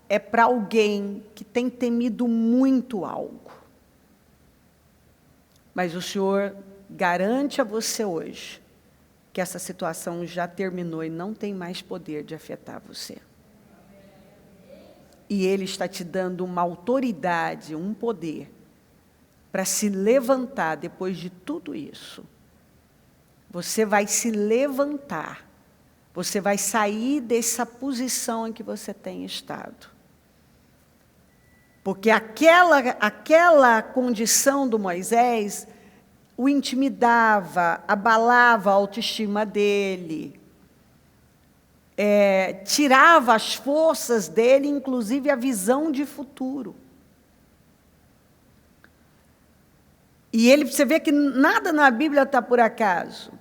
é para alguém que tem temido muito algo. Mas o Senhor garante a você hoje que essa situação já terminou e não tem mais poder de afetar você. E Ele está te dando uma autoridade, um poder, para se levantar depois de tudo isso. Você vai se levantar, você vai sair dessa posição em que você tem estado. Porque aquela condição do Moisés o intimidava, abalava a autoestima dele, tirava as forças dele, inclusive a visão de futuro. E você vê que nada na Bíblia está por acaso.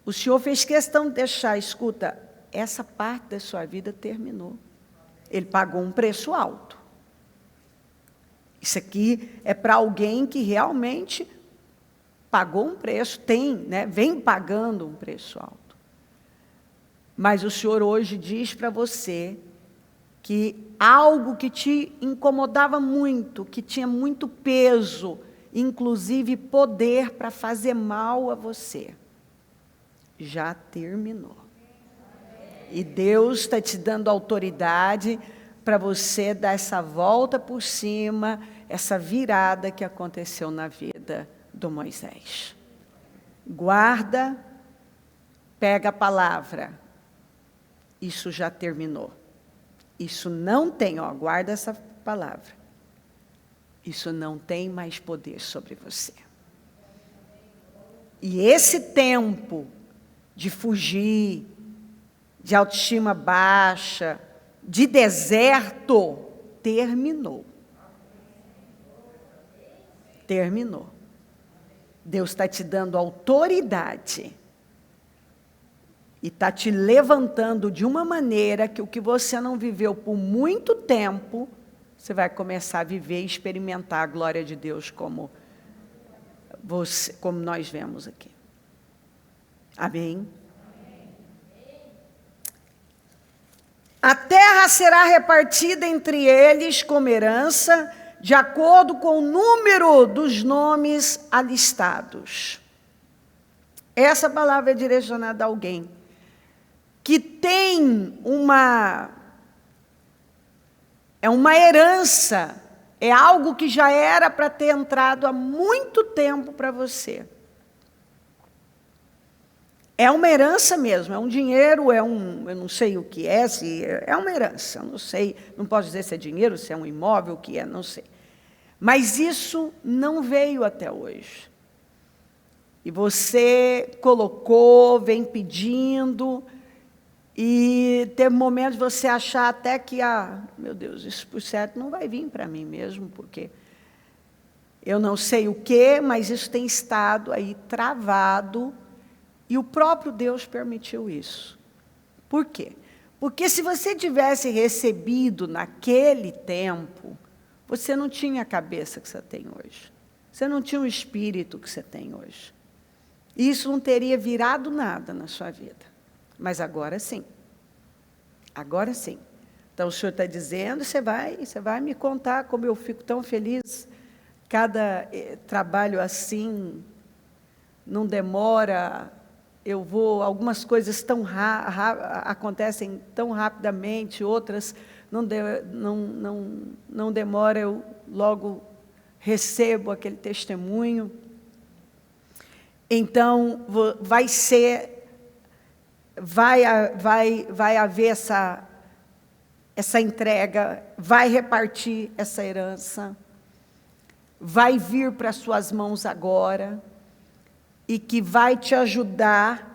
O Senhor fez questão de deixar, escuta, essa parte da sua vida terminou. Ele pagou um preço alto. Isso aqui é para alguém que realmente pagou um preço, vem pagando um preço alto. Mas o Senhor hoje diz para você que algo que te incomodava muito, que tinha muito peso, inclusive poder para fazer mal a você, já terminou. E Deus está te dando autoridade para você dar essa volta por cima, essa virada que aconteceu na vida do Moisés. Guarda, pega a palavra. Isso já terminou. Isso não tem, guarda essa palavra. Isso não tem mais poder sobre você. E esse tempo de fugir, de autoestima baixa, de deserto, terminou. Terminou. Deus está te dando autoridade e está te levantando de uma maneira que o que você não viveu por muito tempo, você vai começar a viver e experimentar a glória de Deus como nós vemos aqui. Amém? A terra será repartida entre eles como herança, de acordo com o número dos nomes alistados. Essa palavra é direcionada a alguém que tem uma herança, é algo que já era para ter entrado há muito tempo para você. É uma herança mesmo, é um dinheiro, eu não sei o que é, se é uma herança, eu não sei, não posso dizer se é dinheiro, se é um imóvel, o que é, não sei. Mas isso não veio até hoje. E você colocou, vem pedindo, e teve momentos de você achar até que, meu Deus, isso por certo não vai vir para mim mesmo, porque eu não sei o que, mas isso tem estado aí travado, e o próprio Deus permitiu isso. Por quê? Porque se você tivesse recebido naquele tempo, você não tinha a cabeça que você tem hoje. Você não tinha o espírito que você tem hoje. E isso não teria virado nada na sua vida. Mas agora sim. Agora sim. Então o Senhor está dizendo, você vai me contar como eu fico tão feliz. Cada trabalho assim não demora. Algumas coisas acontecem tão rapidamente, outras não demora, eu logo recebo aquele testemunho. Então, vai haver essa entrega, vai repartir essa herança, vai vir para suas mãos agora, e que vai te ajudar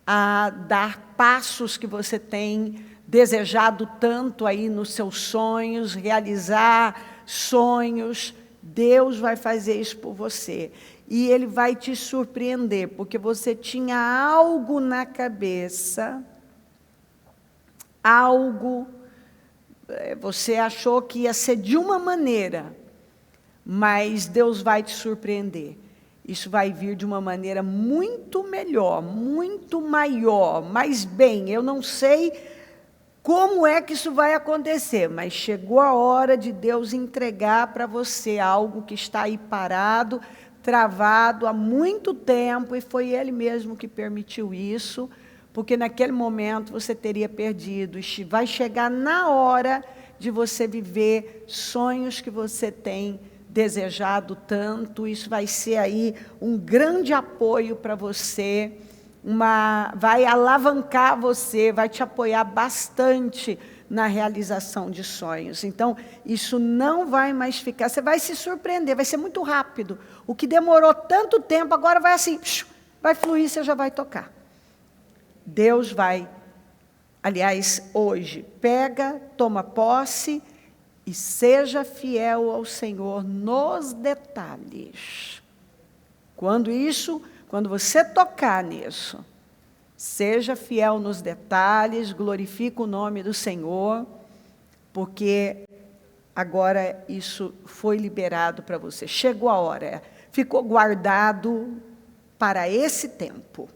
a dar passos que você tem desejado tanto aí nos seus sonhos, realizar sonhos. Deus vai fazer isso por você. E Ele vai te surpreender, porque você tinha algo na cabeça, você achou que ia ser de uma maneira, mas Deus vai te surpreender. Isso vai vir de uma maneira muito melhor, muito maior, mais bem. Eu não sei como é que isso vai acontecer, mas chegou a hora de Deus entregar para você algo que está aí parado, travado há muito tempo, e foi Ele mesmo que permitiu isso, porque naquele momento você teria perdido. E vai chegar na hora de você viver sonhos que você tem desejado tanto. Isso vai ser aí um grande apoio para você, vai alavancar você, vai te apoiar bastante na realização de sonhos. Então, isso não vai mais ficar, você vai se surpreender, vai ser muito rápido. O que demorou tanto tempo, agora vai assim, vai fluir, você já vai tocar. Deus vai, aliás, hoje, toma posse, e seja fiel ao Senhor nos detalhes. Quando você tocar nisso, seja fiel nos detalhes, glorifica o nome do Senhor, porque agora isso foi liberado para você. Chegou a hora, ficou guardado para esse tempo.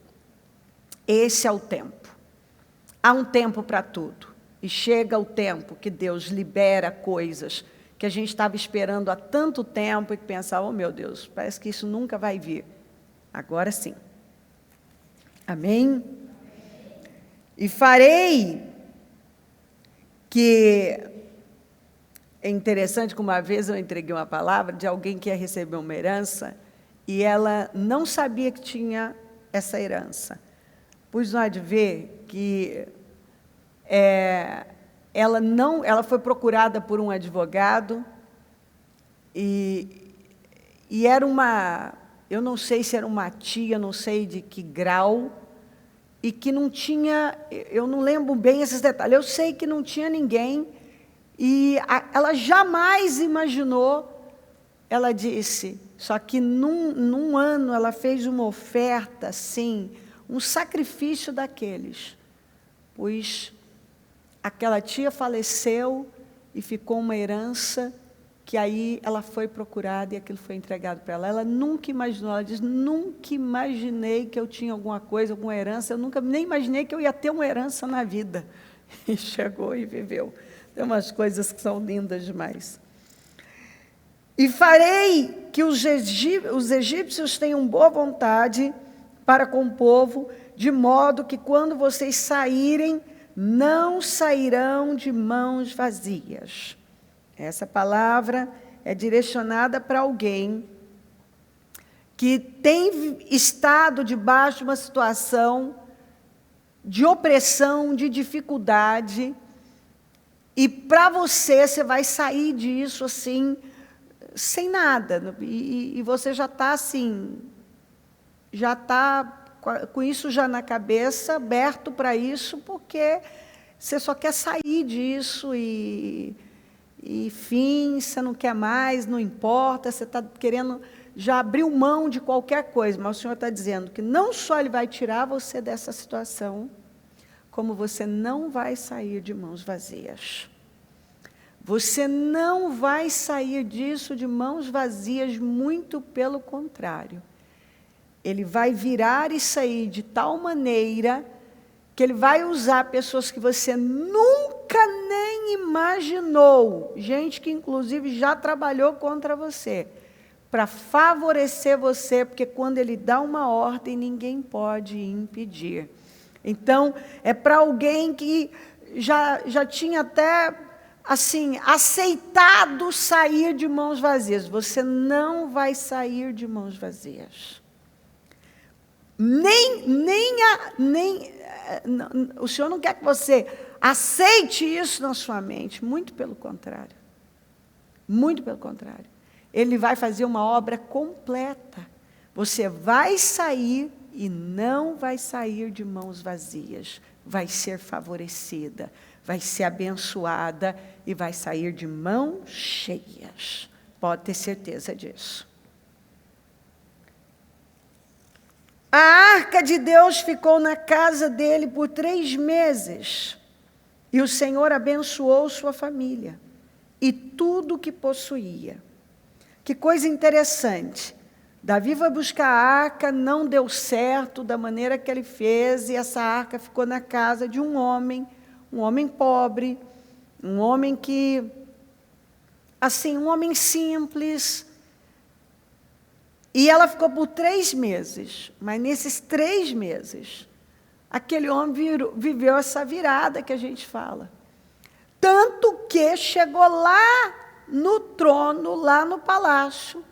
Esse é o tempo. Há um tempo para tudo. E chega o tempo que Deus libera coisas que a gente estava esperando há tanto tempo e que pensava, oh meu Deus, parece que isso nunca vai vir. Agora sim. Amém? E farei que... É interessante que uma vez eu entreguei uma palavra de alguém que ia receber uma herança e ela não sabia que tinha essa herança. Pois não há de ver que... ela foi procurada por um advogado e era eu não sei se era uma tia, não sei de que grau, e que não tinha, eu não lembro bem esses detalhes, eu sei que não tinha ninguém, e ela jamais imaginou, ela disse, só que num ano ela fez uma oferta, assim, um sacrifício daqueles, pois aquela tia faleceu e ficou uma herança que aí ela foi procurada e aquilo foi entregado para ela. Ela nunca imaginou, ela diz, nunca imaginei que eu tinha alguma coisa, alguma herança, eu nunca nem imaginei que eu ia ter uma herança na vida. E chegou e viveu. Tem umas coisas que são lindas demais. E farei que os egípcios tenham boa vontade para com o povo, de modo que quando vocês saírem, não sairão de mãos vazias. Essa palavra é direcionada para alguém que tem estado debaixo de uma situação de opressão, de dificuldade, e para você vai sair disso assim, sem nada, e você já está assim, já está com isso já na cabeça, aberto para isso, porque você só quer sair disso e fim, você não quer mais, não importa, você está querendo, já abriu mão de qualquer coisa, mas o Senhor está dizendo que não só Ele vai tirar você dessa situação, como você não vai sair de mãos vazias. Você não vai sair disso de mãos vazias, muito pelo contrário. Ele vai virar e sair de tal maneira que Ele vai usar pessoas que você nunca nem imaginou, gente que inclusive já trabalhou contra você, para favorecer você, porque quando Ele dá uma ordem, ninguém pode impedir. Então, é para alguém que já tinha até, assim, aceitado sair de mãos vazias. Você não vai sair de mãos vazias. O Senhor não quer que você aceite isso na sua mente, muito pelo contrário. Muito pelo contrário. Ele vai fazer uma obra completa. Você vai sair e não vai sair de mãos vazias. Vai ser favorecida, vai ser abençoada e vai sair de mãos cheias. Pode ter certeza disso. A arca de Deus ficou na casa dele por 3 meses. E o Senhor abençoou sua família e tudo o que possuía. Que coisa interessante. Davi foi buscar a arca, não deu certo da maneira que ele fez, e essa arca ficou na casa de um homem pobre, um homem que, assim, um homem simples. E ela ficou por 3 meses, mas nesses 3 meses, aquele homem viveu essa virada que a gente fala. Tanto que chegou lá no trono, lá no palácio,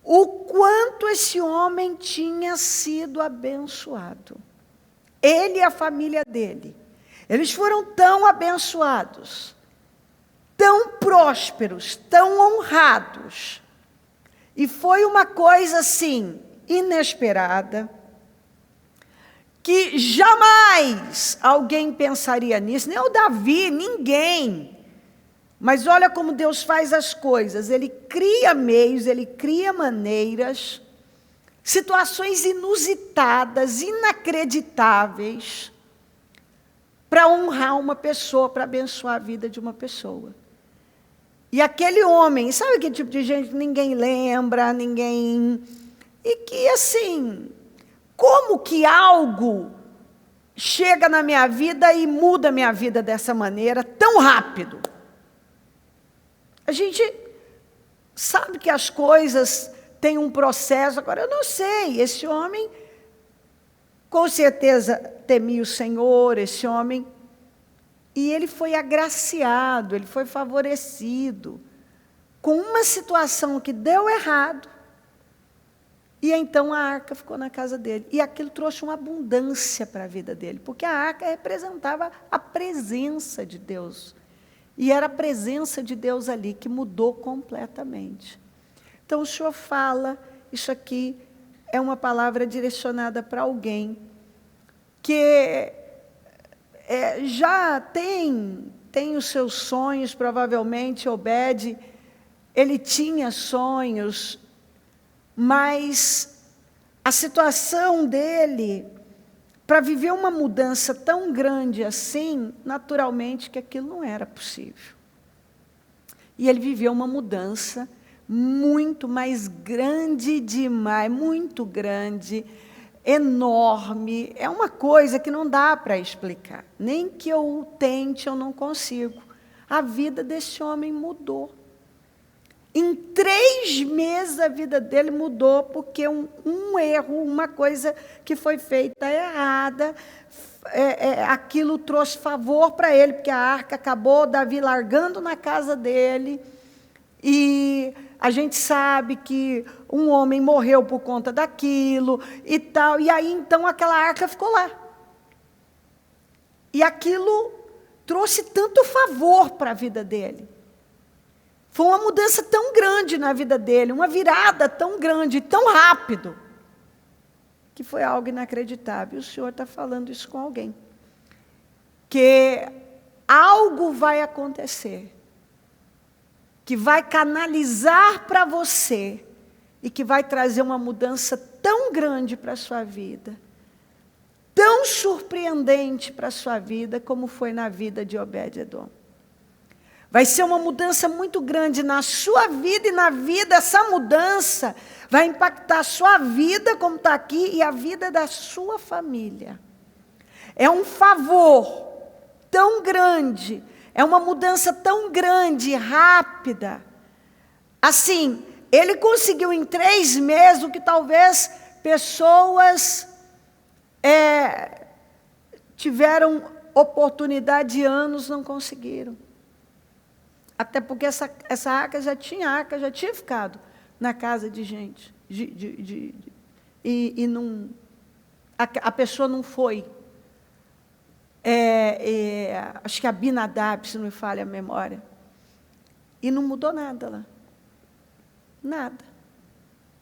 o quanto esse homem tinha sido abençoado. Ele e a família dele. Eles foram tão abençoados, tão prósperos, tão honrados. E foi uma coisa assim, inesperada, que jamais alguém pensaria nisso, nem o Davi, ninguém. Mas olha como Deus faz as coisas, Ele cria meios, Ele cria maneiras, situações inusitadas, inacreditáveis, para honrar uma pessoa, para abençoar a vida de uma pessoa. E aquele homem, sabe que tipo de gente que ninguém lembra, ninguém... E que assim, como que algo chega na minha vida e muda a minha vida dessa maneira, tão rápido? A gente sabe que as coisas têm um processo, agora eu não sei, esse homem, com certeza temia o Senhor, esse homem, e ele foi agraciado, ele foi favorecido, com uma situação que deu errado, e então a arca ficou na casa dele, e aquilo trouxe uma abundância para a vida dele, porque a arca representava a presença de Deus, e era a presença de Deus ali que mudou completamente. Então o Senhor fala, isso aqui é uma palavra direcionada para alguém que já tem os seus sonhos, provavelmente Obed, ele tinha sonhos, mas a situação dele, para viver uma mudança tão grande assim, naturalmente que aquilo não era possível. E ele viveu uma mudança muito mais grande demais, muito grande, enorme. É uma coisa que não dá para explicar. Nem que eu tente, eu não consigo. A vida desse homem mudou. Em 3 meses a vida dele mudou, porque um erro, uma coisa que foi feita errada, aquilo trouxe favor para ele, porque a arca acabou, Davi largando na casa dele, e a gente sabe que um homem morreu por conta daquilo, e tal, e aí então aquela arca ficou lá. E aquilo trouxe tanto favor para a vida dele. Foi uma mudança tão grande na vida dele, uma virada tão grande, tão rápido, que foi algo inacreditável. O Senhor está falando isso com alguém. Que algo vai acontecer, que vai canalizar para você, e que vai trazer uma mudança tão grande para a sua vida, tão surpreendente para a sua vida, como foi na vida de Obed-edom. Vai ser uma mudança muito grande na sua vida e na vida. Essa mudança vai impactar a sua vida, como está aqui, e a vida da sua família. É um favor tão grande, é uma mudança tão grande, rápida. Assim, ele conseguiu em 3 meses o que talvez pessoas tiveram oportunidade de anos, não conseguiram. Até porque essa arca já tinha ficado na casa de gente. E não, a pessoa não foi. Acho que Abinadab, se não me falha a memória. E não mudou nada lá. Nada.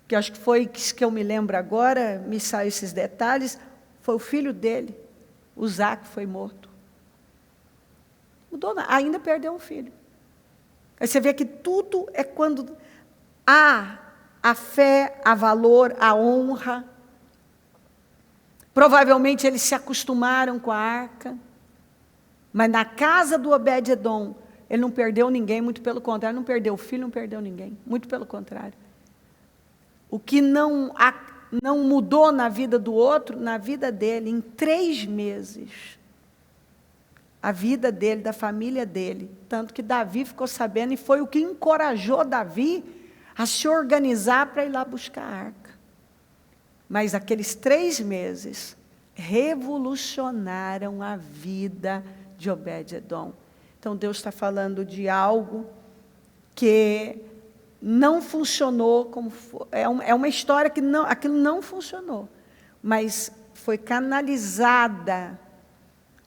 Que acho que foi isso que eu me lembro agora, me saem esses detalhes, foi o filho dele, Uzá, que foi morto. Mudou nada, ainda perdeu um filho. Aí você vê que tudo é quando há a fé, há valor, a honra. Provavelmente eles se acostumaram com a arca. Mas na casa do Obed-edom, ele não perdeu ninguém, muito pelo contrário, não perdeu o filho, não perdeu ninguém, muito pelo contrário. O que não mudou na vida do outro, na vida dele, em 3 meses. A vida dele, da família dele. Tanto que Davi ficou sabendo, e foi o que encorajou Davi a se organizar para ir lá buscar a arca. Mas aqueles 3 meses revolucionaram a vida de Obed-edom. Então Deus está falando de algo que não funcionou, é uma história que aquilo não funcionou, mas foi canalizada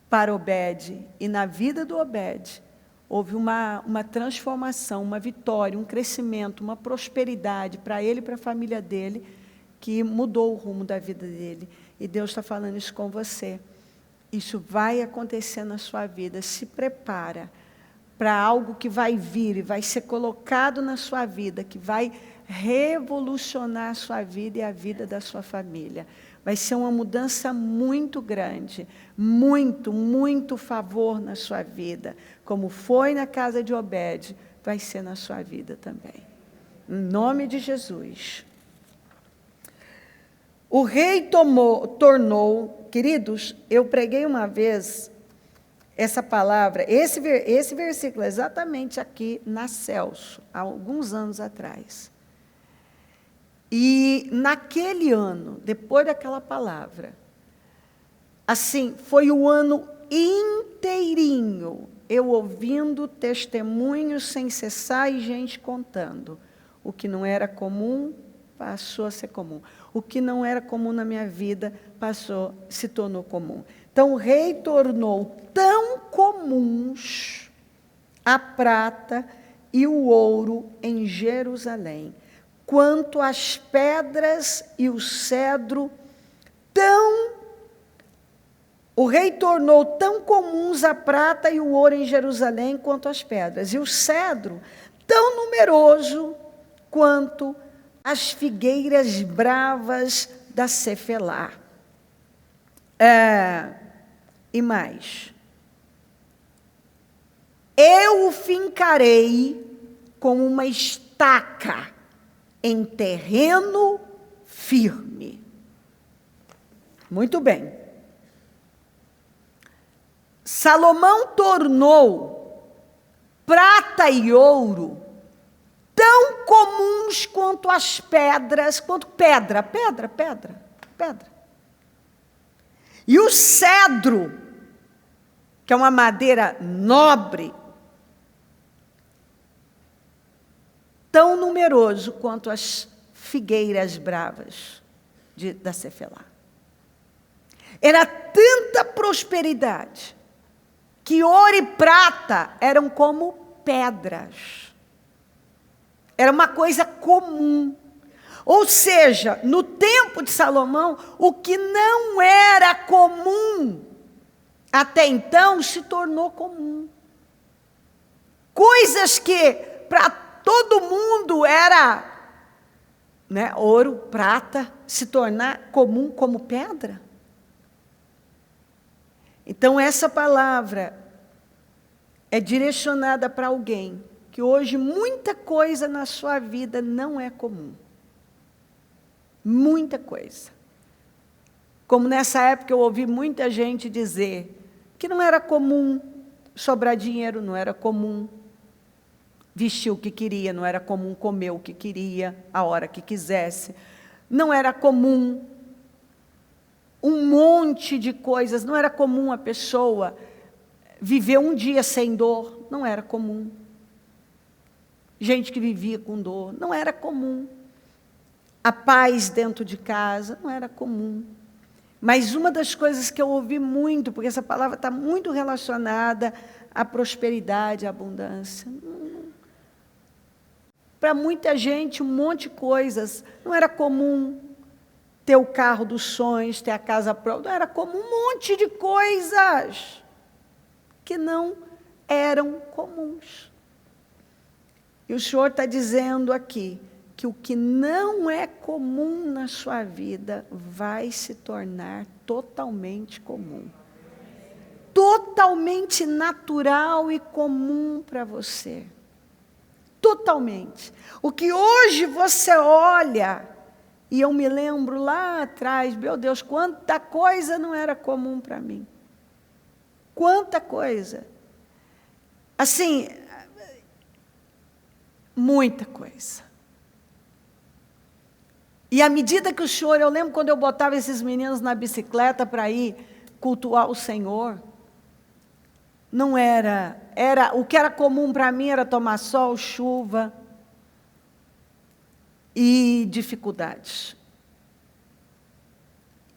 para Obed, e na vida do Obed houve uma transformação, uma vitória, um crescimento, uma prosperidade para ele e para a família dele, que mudou o rumo da vida dele. E Deus está falando isso com você. Isso vai acontecer na sua vida. Se prepara para algo que vai vir e vai ser colocado na sua vida, que vai revolucionar a sua vida e a vida da sua família. Vai ser uma mudança muito grande, muito, muito favor na sua vida. Como foi na casa de Obed, vai ser na sua vida também. Em nome de Jesus. O rei tornou, queridos, eu preguei uma vez essa palavra, esse versículo exatamente aqui na Celso, há alguns anos atrás. E naquele ano, depois daquela palavra, assim, foi o ano inteirinho, eu ouvindo testemunhos sem cessar e gente contando. O que não era comum, passou a ser comum. O que não era comum na minha vida, se tornou comum. Então, o rei tornou tão comuns a prata e o ouro em Jerusalém, quanto as pedras e o cedro, o rei tornou tão comuns a prata e o ouro em Jerusalém, quanto as pedras, e o cedro tão numeroso quanto as figueiras bravas da Cefelá. E mais, eu o fincarei como uma estaca em terreno firme. Muito bem. Salomão tornou prata e ouro tão comuns quanto as pedras, quanto pedra. E o cedro, que é uma madeira nobre, tão numeroso quanto as figueiras bravas da Cefelá. Era tanta prosperidade que ouro e prata eram como pedras. Era uma coisa comum. Ou seja, no tempo de Salomão, o que não era comum até então se tornou comum. Coisas que para todo mundo era, né, ouro, prata, se tornar comum como pedra. Então, essa palavra é direcionada para alguém que hoje muita coisa na sua vida não é comum. Muita coisa. Como nessa época eu ouvi muita gente dizer que não era comum sobrar dinheiro, não era comum vestir o que queria, não era comum comer o que queria, a hora que quisesse. Não era comum um monte de coisas, não era comum a pessoa viver um dia sem dor, não era comum. Gente que vivia com dor, não era comum. A paz dentro de casa, não era comum. Mas uma das coisas que eu ouvi muito, porque essa palavra está muito relacionada à prosperidade, à abundância. Para muita gente, um monte de coisas. Não era comum ter o carro dos sonhos, ter a casa própria. Não era comum um monte de coisas que não eram comuns. E o Senhor está dizendo aqui que o que não é comum na sua vida vai se tornar totalmente comum. Totalmente natural e comum para você. Totalmente. O que hoje você olha, e eu me lembro lá atrás, meu Deus, quanta coisa não era comum para mim. Quanta coisa. Assim, muita coisa. E à medida que o Senhor, eu lembro quando eu botava esses meninos na bicicleta para ir cultuar o Senhor, não era, o que era comum para mim era tomar sol, chuva e dificuldades.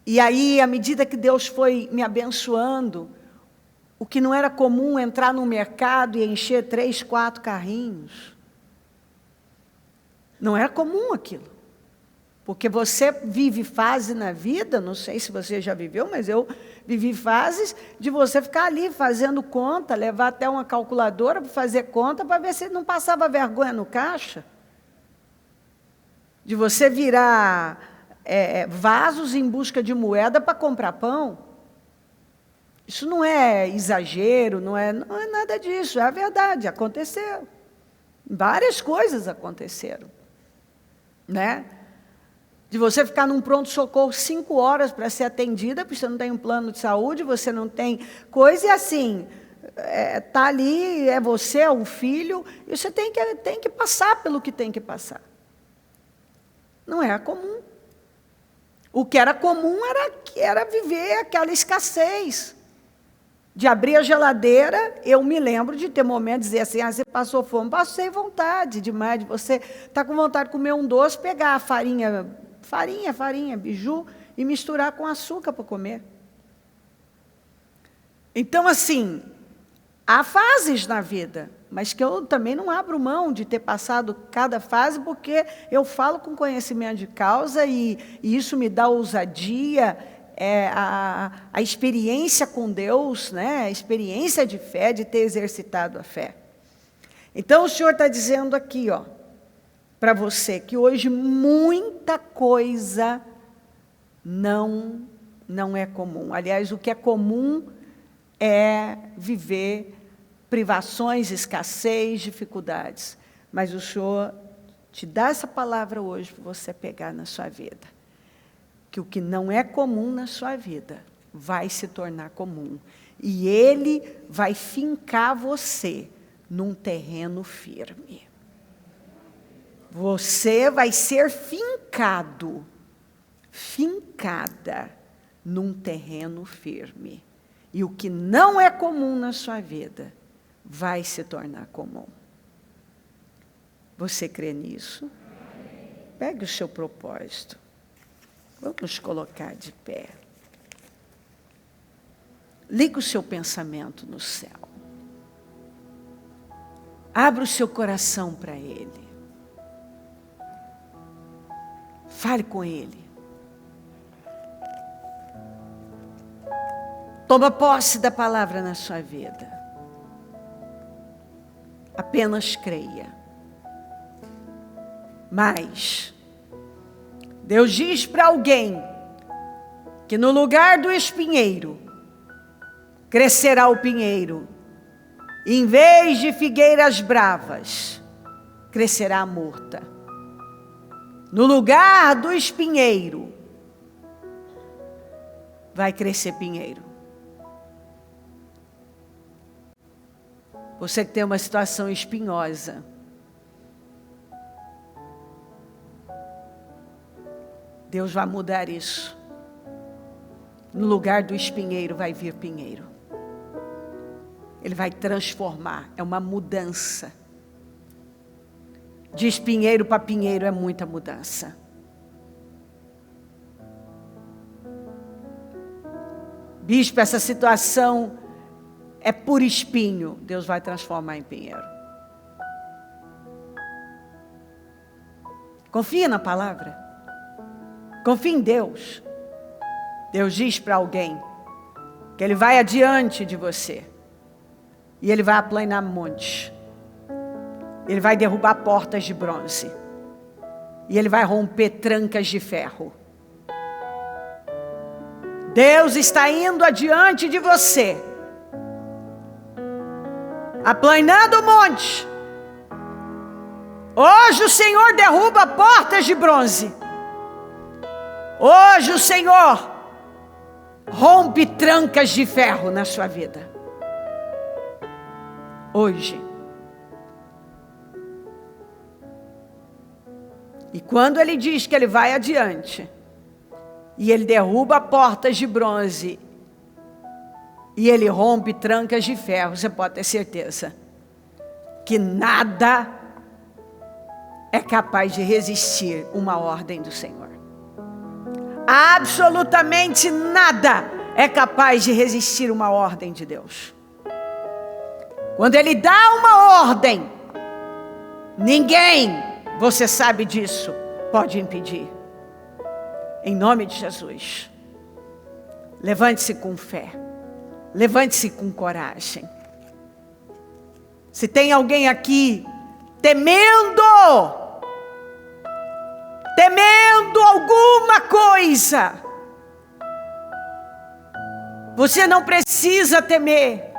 E aí, à medida que Deus foi me abençoando, o que não era comum entrar no mercado e encher 3, 4 carrinhos, não era comum aquilo. Porque você vive fase na vida, não sei se você já viveu, mas eu vivi fases de você ficar ali fazendo conta, levar até uma calculadora para fazer conta, para ver se não passava vergonha no caixa. De você virar vasos em busca de moeda para comprar pão. Isso não é exagero, não é nada disso, é a verdade, aconteceu. Várias coisas aconteceram, né? De você ficar num pronto-socorro 5 horas para ser atendida, porque você não tem um plano de saúde, você não tem coisa, e assim, está ali, é você, é um filho, e você tem que passar pelo que tem que passar. Não era comum. O que era comum era viver aquela escassez. De abrir a geladeira, eu me lembro de ter momentos de dizer assim, você passou fome, passei vontade demais, de você estar com vontade de comer um doce, pegar a farinha, biju, e misturar com açúcar para comer. Então, assim, há fases na vida, mas que eu também não abro mão de ter passado cada fase, porque eu falo com conhecimento de causa e isso me dá ousadia, a experiência com Deus, né? A experiência de fé, de ter exercitado a fé. Então, o Senhor está dizendo aqui, ó, para você, que hoje muita coisa não é comum. Aliás, o que é comum é viver privações, escassez, dificuldades. Mas o Senhor te dá essa palavra hoje para você pegar na sua vida. Que o que não é comum na sua vida vai se tornar comum. E Ele vai fincar você num terreno firme. Você vai ser fincado, fincada num terreno firme. E o que não é comum na sua vida vai se tornar comum. Você crê nisso? Pegue o seu propósito. Vamos colocar de pé. Liga o seu pensamento no céu. Abra o seu coração para Ele. Fale com Ele. Toma posse da palavra na sua vida. Apenas creia. Mas Deus diz para alguém que no lugar do espinheiro crescerá o pinheiro. Em vez de figueiras bravas, crescerá a murta. No lugar do espinheiro, vai crescer pinheiro. Você que tem uma situação espinhosa, Deus vai mudar isso. No lugar do espinheiro vai vir pinheiro. Ele vai transformar, é uma mudança. De espinheiro para pinheiro é muita mudança. Bispo, essa situação é por espinho. Deus vai transformar em pinheiro. Confia na palavra. Confia em Deus. Deus diz para alguém que Ele vai adiante de você. E Ele vai aplanar montes. Ele vai derrubar portas de bronze. E Ele vai romper trancas de ferro. Deus está indo adiante de você. Aplanando o monte. Hoje o Senhor derruba portas de bronze. Hoje o Senhor rompe trancas de ferro na sua vida. Hoje. E quando Ele diz que Ele vai adiante, e Ele derruba portas de bronze, e Ele rompe trancas de ferro, você pode ter certeza que nada é capaz de resistir uma ordem do Senhor. Absolutamente nada é capaz de resistir uma ordem de Deus. Quando Ele dá uma ordem, ninguém, você sabe disso, pode impedir. Em nome de Jesus. Levante-se com fé. Levante-se com coragem. Se tem alguém aqui temendo alguma coisa, você não precisa temer.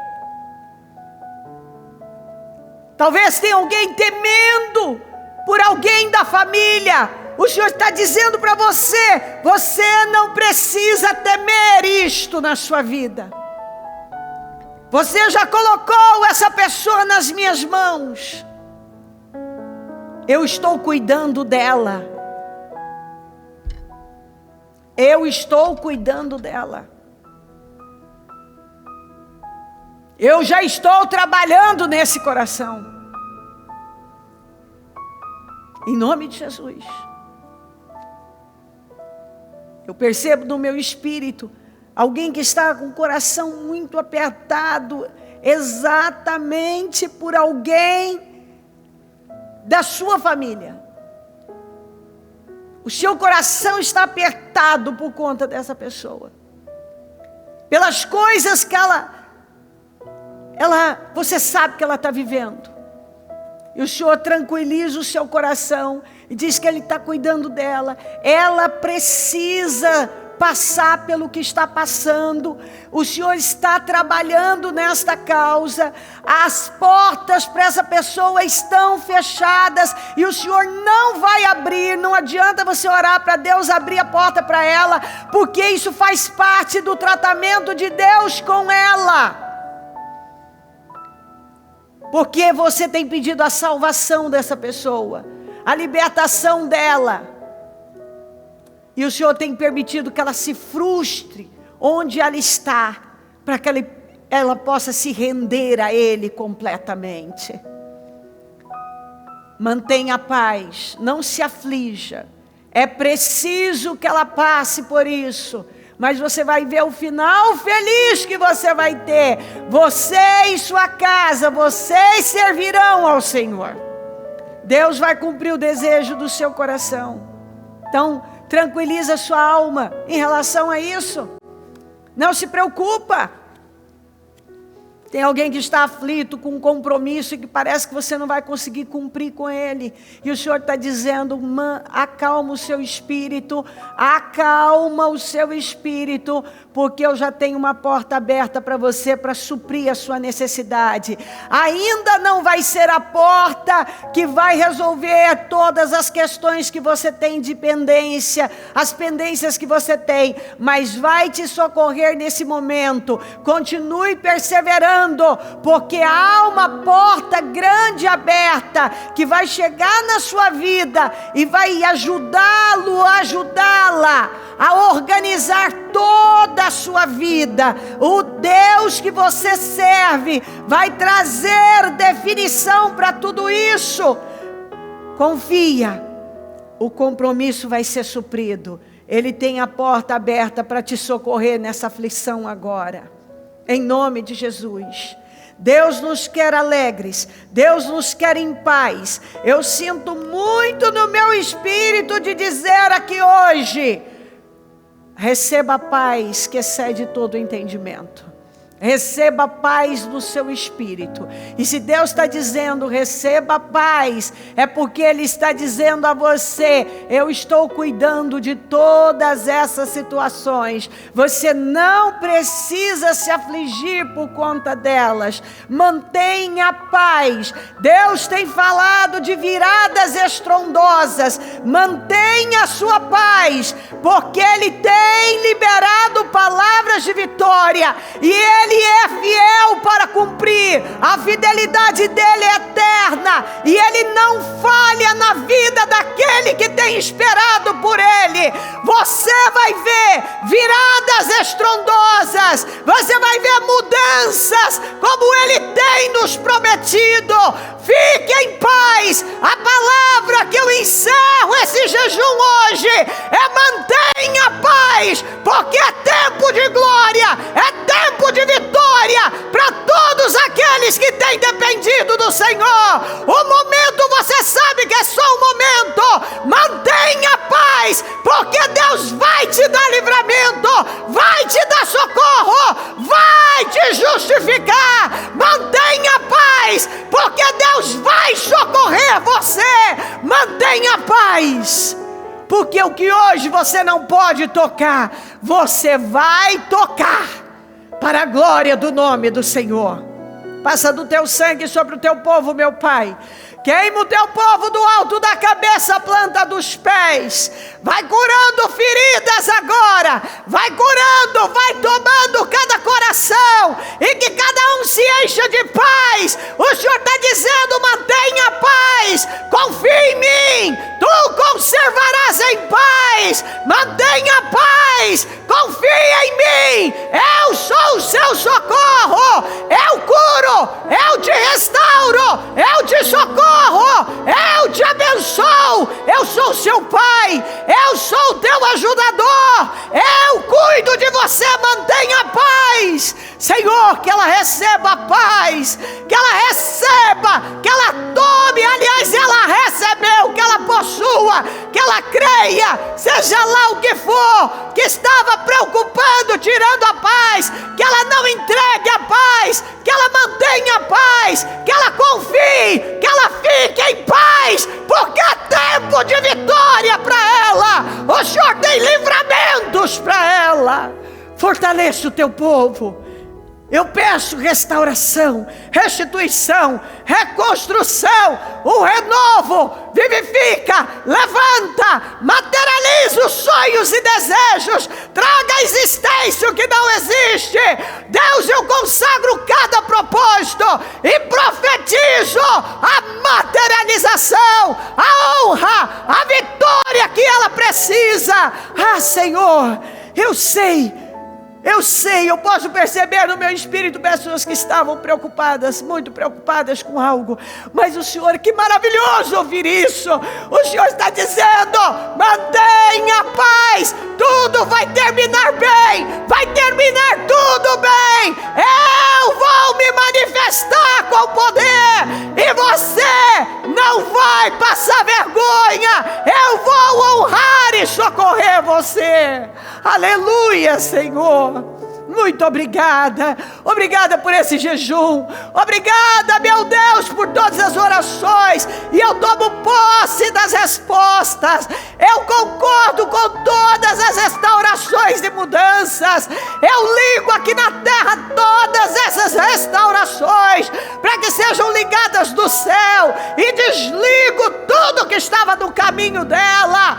Talvez tenha alguém temendo por alguém da família. O Senhor está dizendo para você, você não precisa temer isto na sua vida. Você já colocou essa pessoa nas minhas mãos. Eu estou cuidando dela. Eu estou cuidando dela. Eu já estou trabalhando nesse coração. Em nome de Jesus. Eu percebo no meu espírito alguém que está com o coração muito apertado, exatamente por alguém da sua família. O seu coração está apertado por conta dessa pessoa. Pelas coisas que você sabe que ela está vivendo. E o Senhor tranquiliza o seu coração e diz que Ele está cuidando dela. Ela precisa passar pelo que está passando. O Senhor está trabalhando nesta causa. As portas para essa pessoa estão fechadas e o Senhor não vai abrir. Não adianta você orar para Deus abrir a porta para ela, porque isso faz parte do tratamento de Deus com ela. Porque você tem pedido a salvação dessa pessoa, a libertação dela. E o Senhor tem permitido que ela se frustre onde ela está, para que ela possa se render a Ele completamente. Mantenha a paz, não se aflija. É preciso que ela passe por isso, mas você vai ver o final feliz que você vai ter. Você e sua casa, vocês servirão ao Senhor. Deus vai cumprir o desejo do seu coração. Então, tranquiliza a sua alma em relação a isso. Não se preocupa. Tem alguém que está aflito com um compromisso e que parece que você não vai conseguir cumprir com ele. E o Senhor está dizendo, acalma o seu espírito, acalma o seu espírito, porque eu já tenho uma porta aberta para você, para suprir a sua necessidade. Ainda não vai ser a porta que vai resolver todas as questões que você tem de pendência, as pendências que você tem, mas vai te socorrer nesse momento. Continue perseverando, porque há uma porta grande aberta que vai chegar na sua vida e vai ajudá-la a organizar toda a sua vida. O Deus que você serve vai trazer definição para tudo isso. Confia, o compromisso vai ser suprido. Ele tem a porta aberta para te socorrer nessa aflição agora. Em nome de Jesus. Deus nos quer alegres, Deus nos quer em paz. Eu sinto muito no meu espírito de dizer aqui hoje: receba a paz que excede todo o entendimento. Receba paz no seu espírito. E se Deus está dizendo receba paz, é porque Ele está dizendo a você: eu estou cuidando de todas essas situações. Você não precisa se afligir por conta delas. Mantenha a paz. Deus tem falado de viradas estrondosas. Mantenha a sua paz, porque Ele tem liberado palavras de vitória. E Ele é fiel para cumprir. A fidelidade dele é eterna, e ele não falha na vida daquele que tem esperado por ele. Você vai ver viradas estrondosas, você vai ver mudanças como ele tem nos prometido. Fique em paz. A palavra que eu encerro esse jejum hoje é: mantenha a paz, porque é tempo de glória, é tempo de vitória para todos aqueles que têm dependido do Senhor. O momento, você sabe que é só um momento. Mantenha a paz, porque Deus vai te dar livramento, vai te dar socorro, vai te justificar. Mantenha a paz, porque Deus vai socorrer você. Mantenha a paz, porque o que hoje você não pode tocar, você vai tocar, para a glória do nome do Senhor. Passa do teu sangue sobre o teu povo, meu Pai. Queima o teu povo do alto da cabeça à planta dos pés. Vai curando feridas agora. Vai curando, vai tomando cada coração. E que cada um se encha de paz. O Senhor está dizendo: mantenha a paz. Confia em mim. Tu conservarás em paz. Mantenha a paz. Confia em mim. Eu sou o seu socorro. Eu curo. Eu te restauro. Eu te socorro. Eu te abençoo. Eu sou seu pai. Eu sou o teu ajudador. Eu cuido de você. Mantenha a paz, Senhor. Que ela receba a paz, que ela receba, que ela tome. Aliás, ela recebeu, que ela possua, que ela creia, seja lá o que for que estava preocupando, tirando a paz, que ela não entregue a paz. paz, que ela mantenha a paz, que ela confie, que ela fique em paz, porque é tempo de vitória para ela. O Senhor tem livramentos para ela. Fortaleça o teu povo. Eu peço restauração, restituição, reconstrução, um renovo. Vivifica, levanta, materializa os sonhos e desejos, traga à existência o que não existe. Deus, eu consagro cada propósito e profetizo a materialização, a honra, a vitória que ela precisa. Ah, Senhor, eu sei, eu posso perceber no meu espírito pessoas que estavam preocupadas, muito preocupadas com algo, mas o Senhor, que maravilhoso ouvir isso. O Senhor está dizendo: mantenha a paz, tudo vai terminar bem, vai terminar tudo bem. Eu vou me manifestar com poder e você não vai passar vergonha. Eu vou honrar e socorrer você. Aleluia, Senhor. Muito obrigada, obrigada por esse jejum, obrigada, meu Deus, por todas as orações, e eu tomo posse das respostas. Eu concordo com todas as restaurações e mudanças. Eu ligo aqui na terra todas essas restaurações, para que sejam ligadas do céu, e desligo tudo que estava no caminho dela,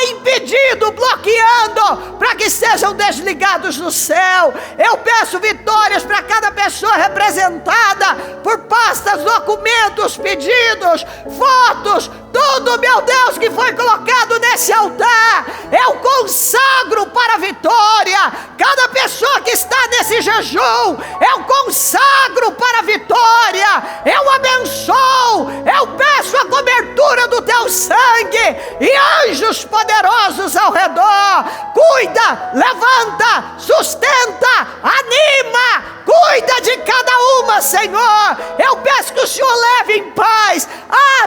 impedido, bloqueando, para que sejam desligados do céu. Eu peço vitórias para cada pessoa representada por pastas, documentos, pedidos, fotos, tudo, meu Deus, que foi colocado nesse altar. Eu consagro para a vitória. Cada pessoa que está nesse jejum, eu consagro para a vitória. Eu abençoo, eu peço a cobertura do teu sangue e anjos poderosos ao redor. Cuida, levanta, sustenta, anima, cuida de cada uma, Senhor. Eu peço que o Senhor leve em paz.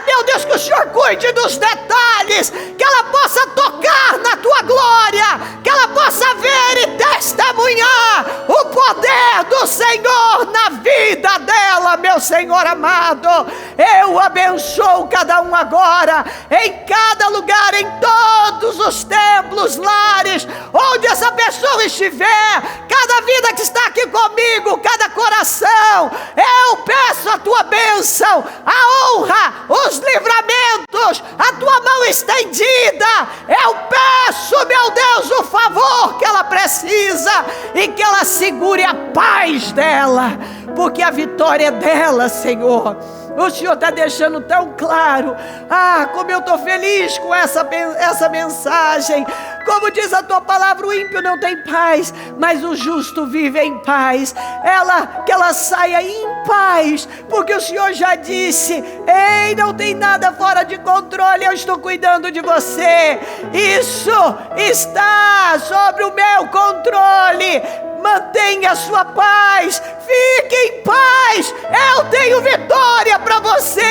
Meu Deus, que o Senhor cuide dos detalhes, que ela possa tocar na tua glória, que ela possa ver e testemunhar o poder do Senhor na vida dela, meu Senhor amado. Eu abençoo cada um agora, em cada lugar, em todos os templos, lares, onde essa pessoa estiver, cada vida que está aqui comigo, cada coração. Eu peço a tua bênção, a honra, os livramentos, a tua mão estendida. Eu peço, meu Deus, o favor que ela precisa, e que ela segure a paz dela, porque a vitória é dela, Senhor. O Senhor está deixando tão claro. Como eu estou feliz com essa mensagem. Como diz a tua palavra, o ímpio não tem paz, mas o justo vive em paz. Que ela saia em paz, porque o Senhor já disse: ei, não tem nada fora de controle, eu estou cuidando de você. Isso está sobre o meu controle. Mantenha a sua paz, fique em paz. Eu tenho vitória para você,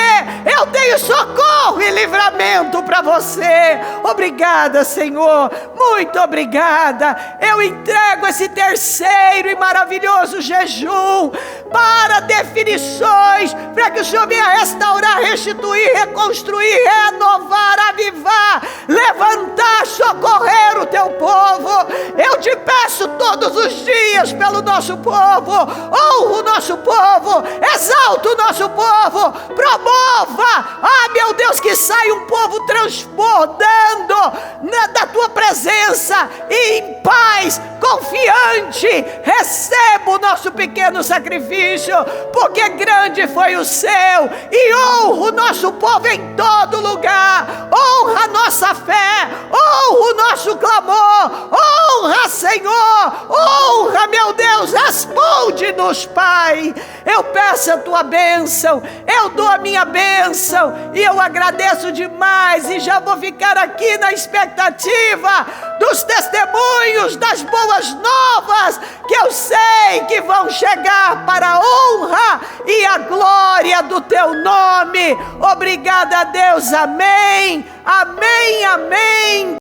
eu tenho socorro e livramento para você. Obrigada, Senhor, muito obrigada. Eu entrego esse terceiro e maravilhoso jejum para definições, para que o Senhor venha restaurar, restituir, reconstruir, renovar, avivar, levantar, socorrer o teu povo. Eu te peço todos os dias pelo nosso povo. Honra o nosso povo, exalta o nosso povo, promova, meu Deus, que saia um povo transbordando da tua presença e em paz, confiante. Receba o nosso pequeno sacrifício, porque grande foi o seu, e honra o nosso povo em todo lugar. Honra a nossa fé, honra o nosso clamor, honra, Senhor, honra, meu Deus, responde-nos, Pai. Eu peço a tua bênção, eu dou a minha bênção, e eu agradeço demais, e já vou ficar aqui na expectativa dos testemunhos, das boas novas, que eu sei que vão chegar para a honra e a glória do teu nome. Obrigada, Deus, amém, amém, amém.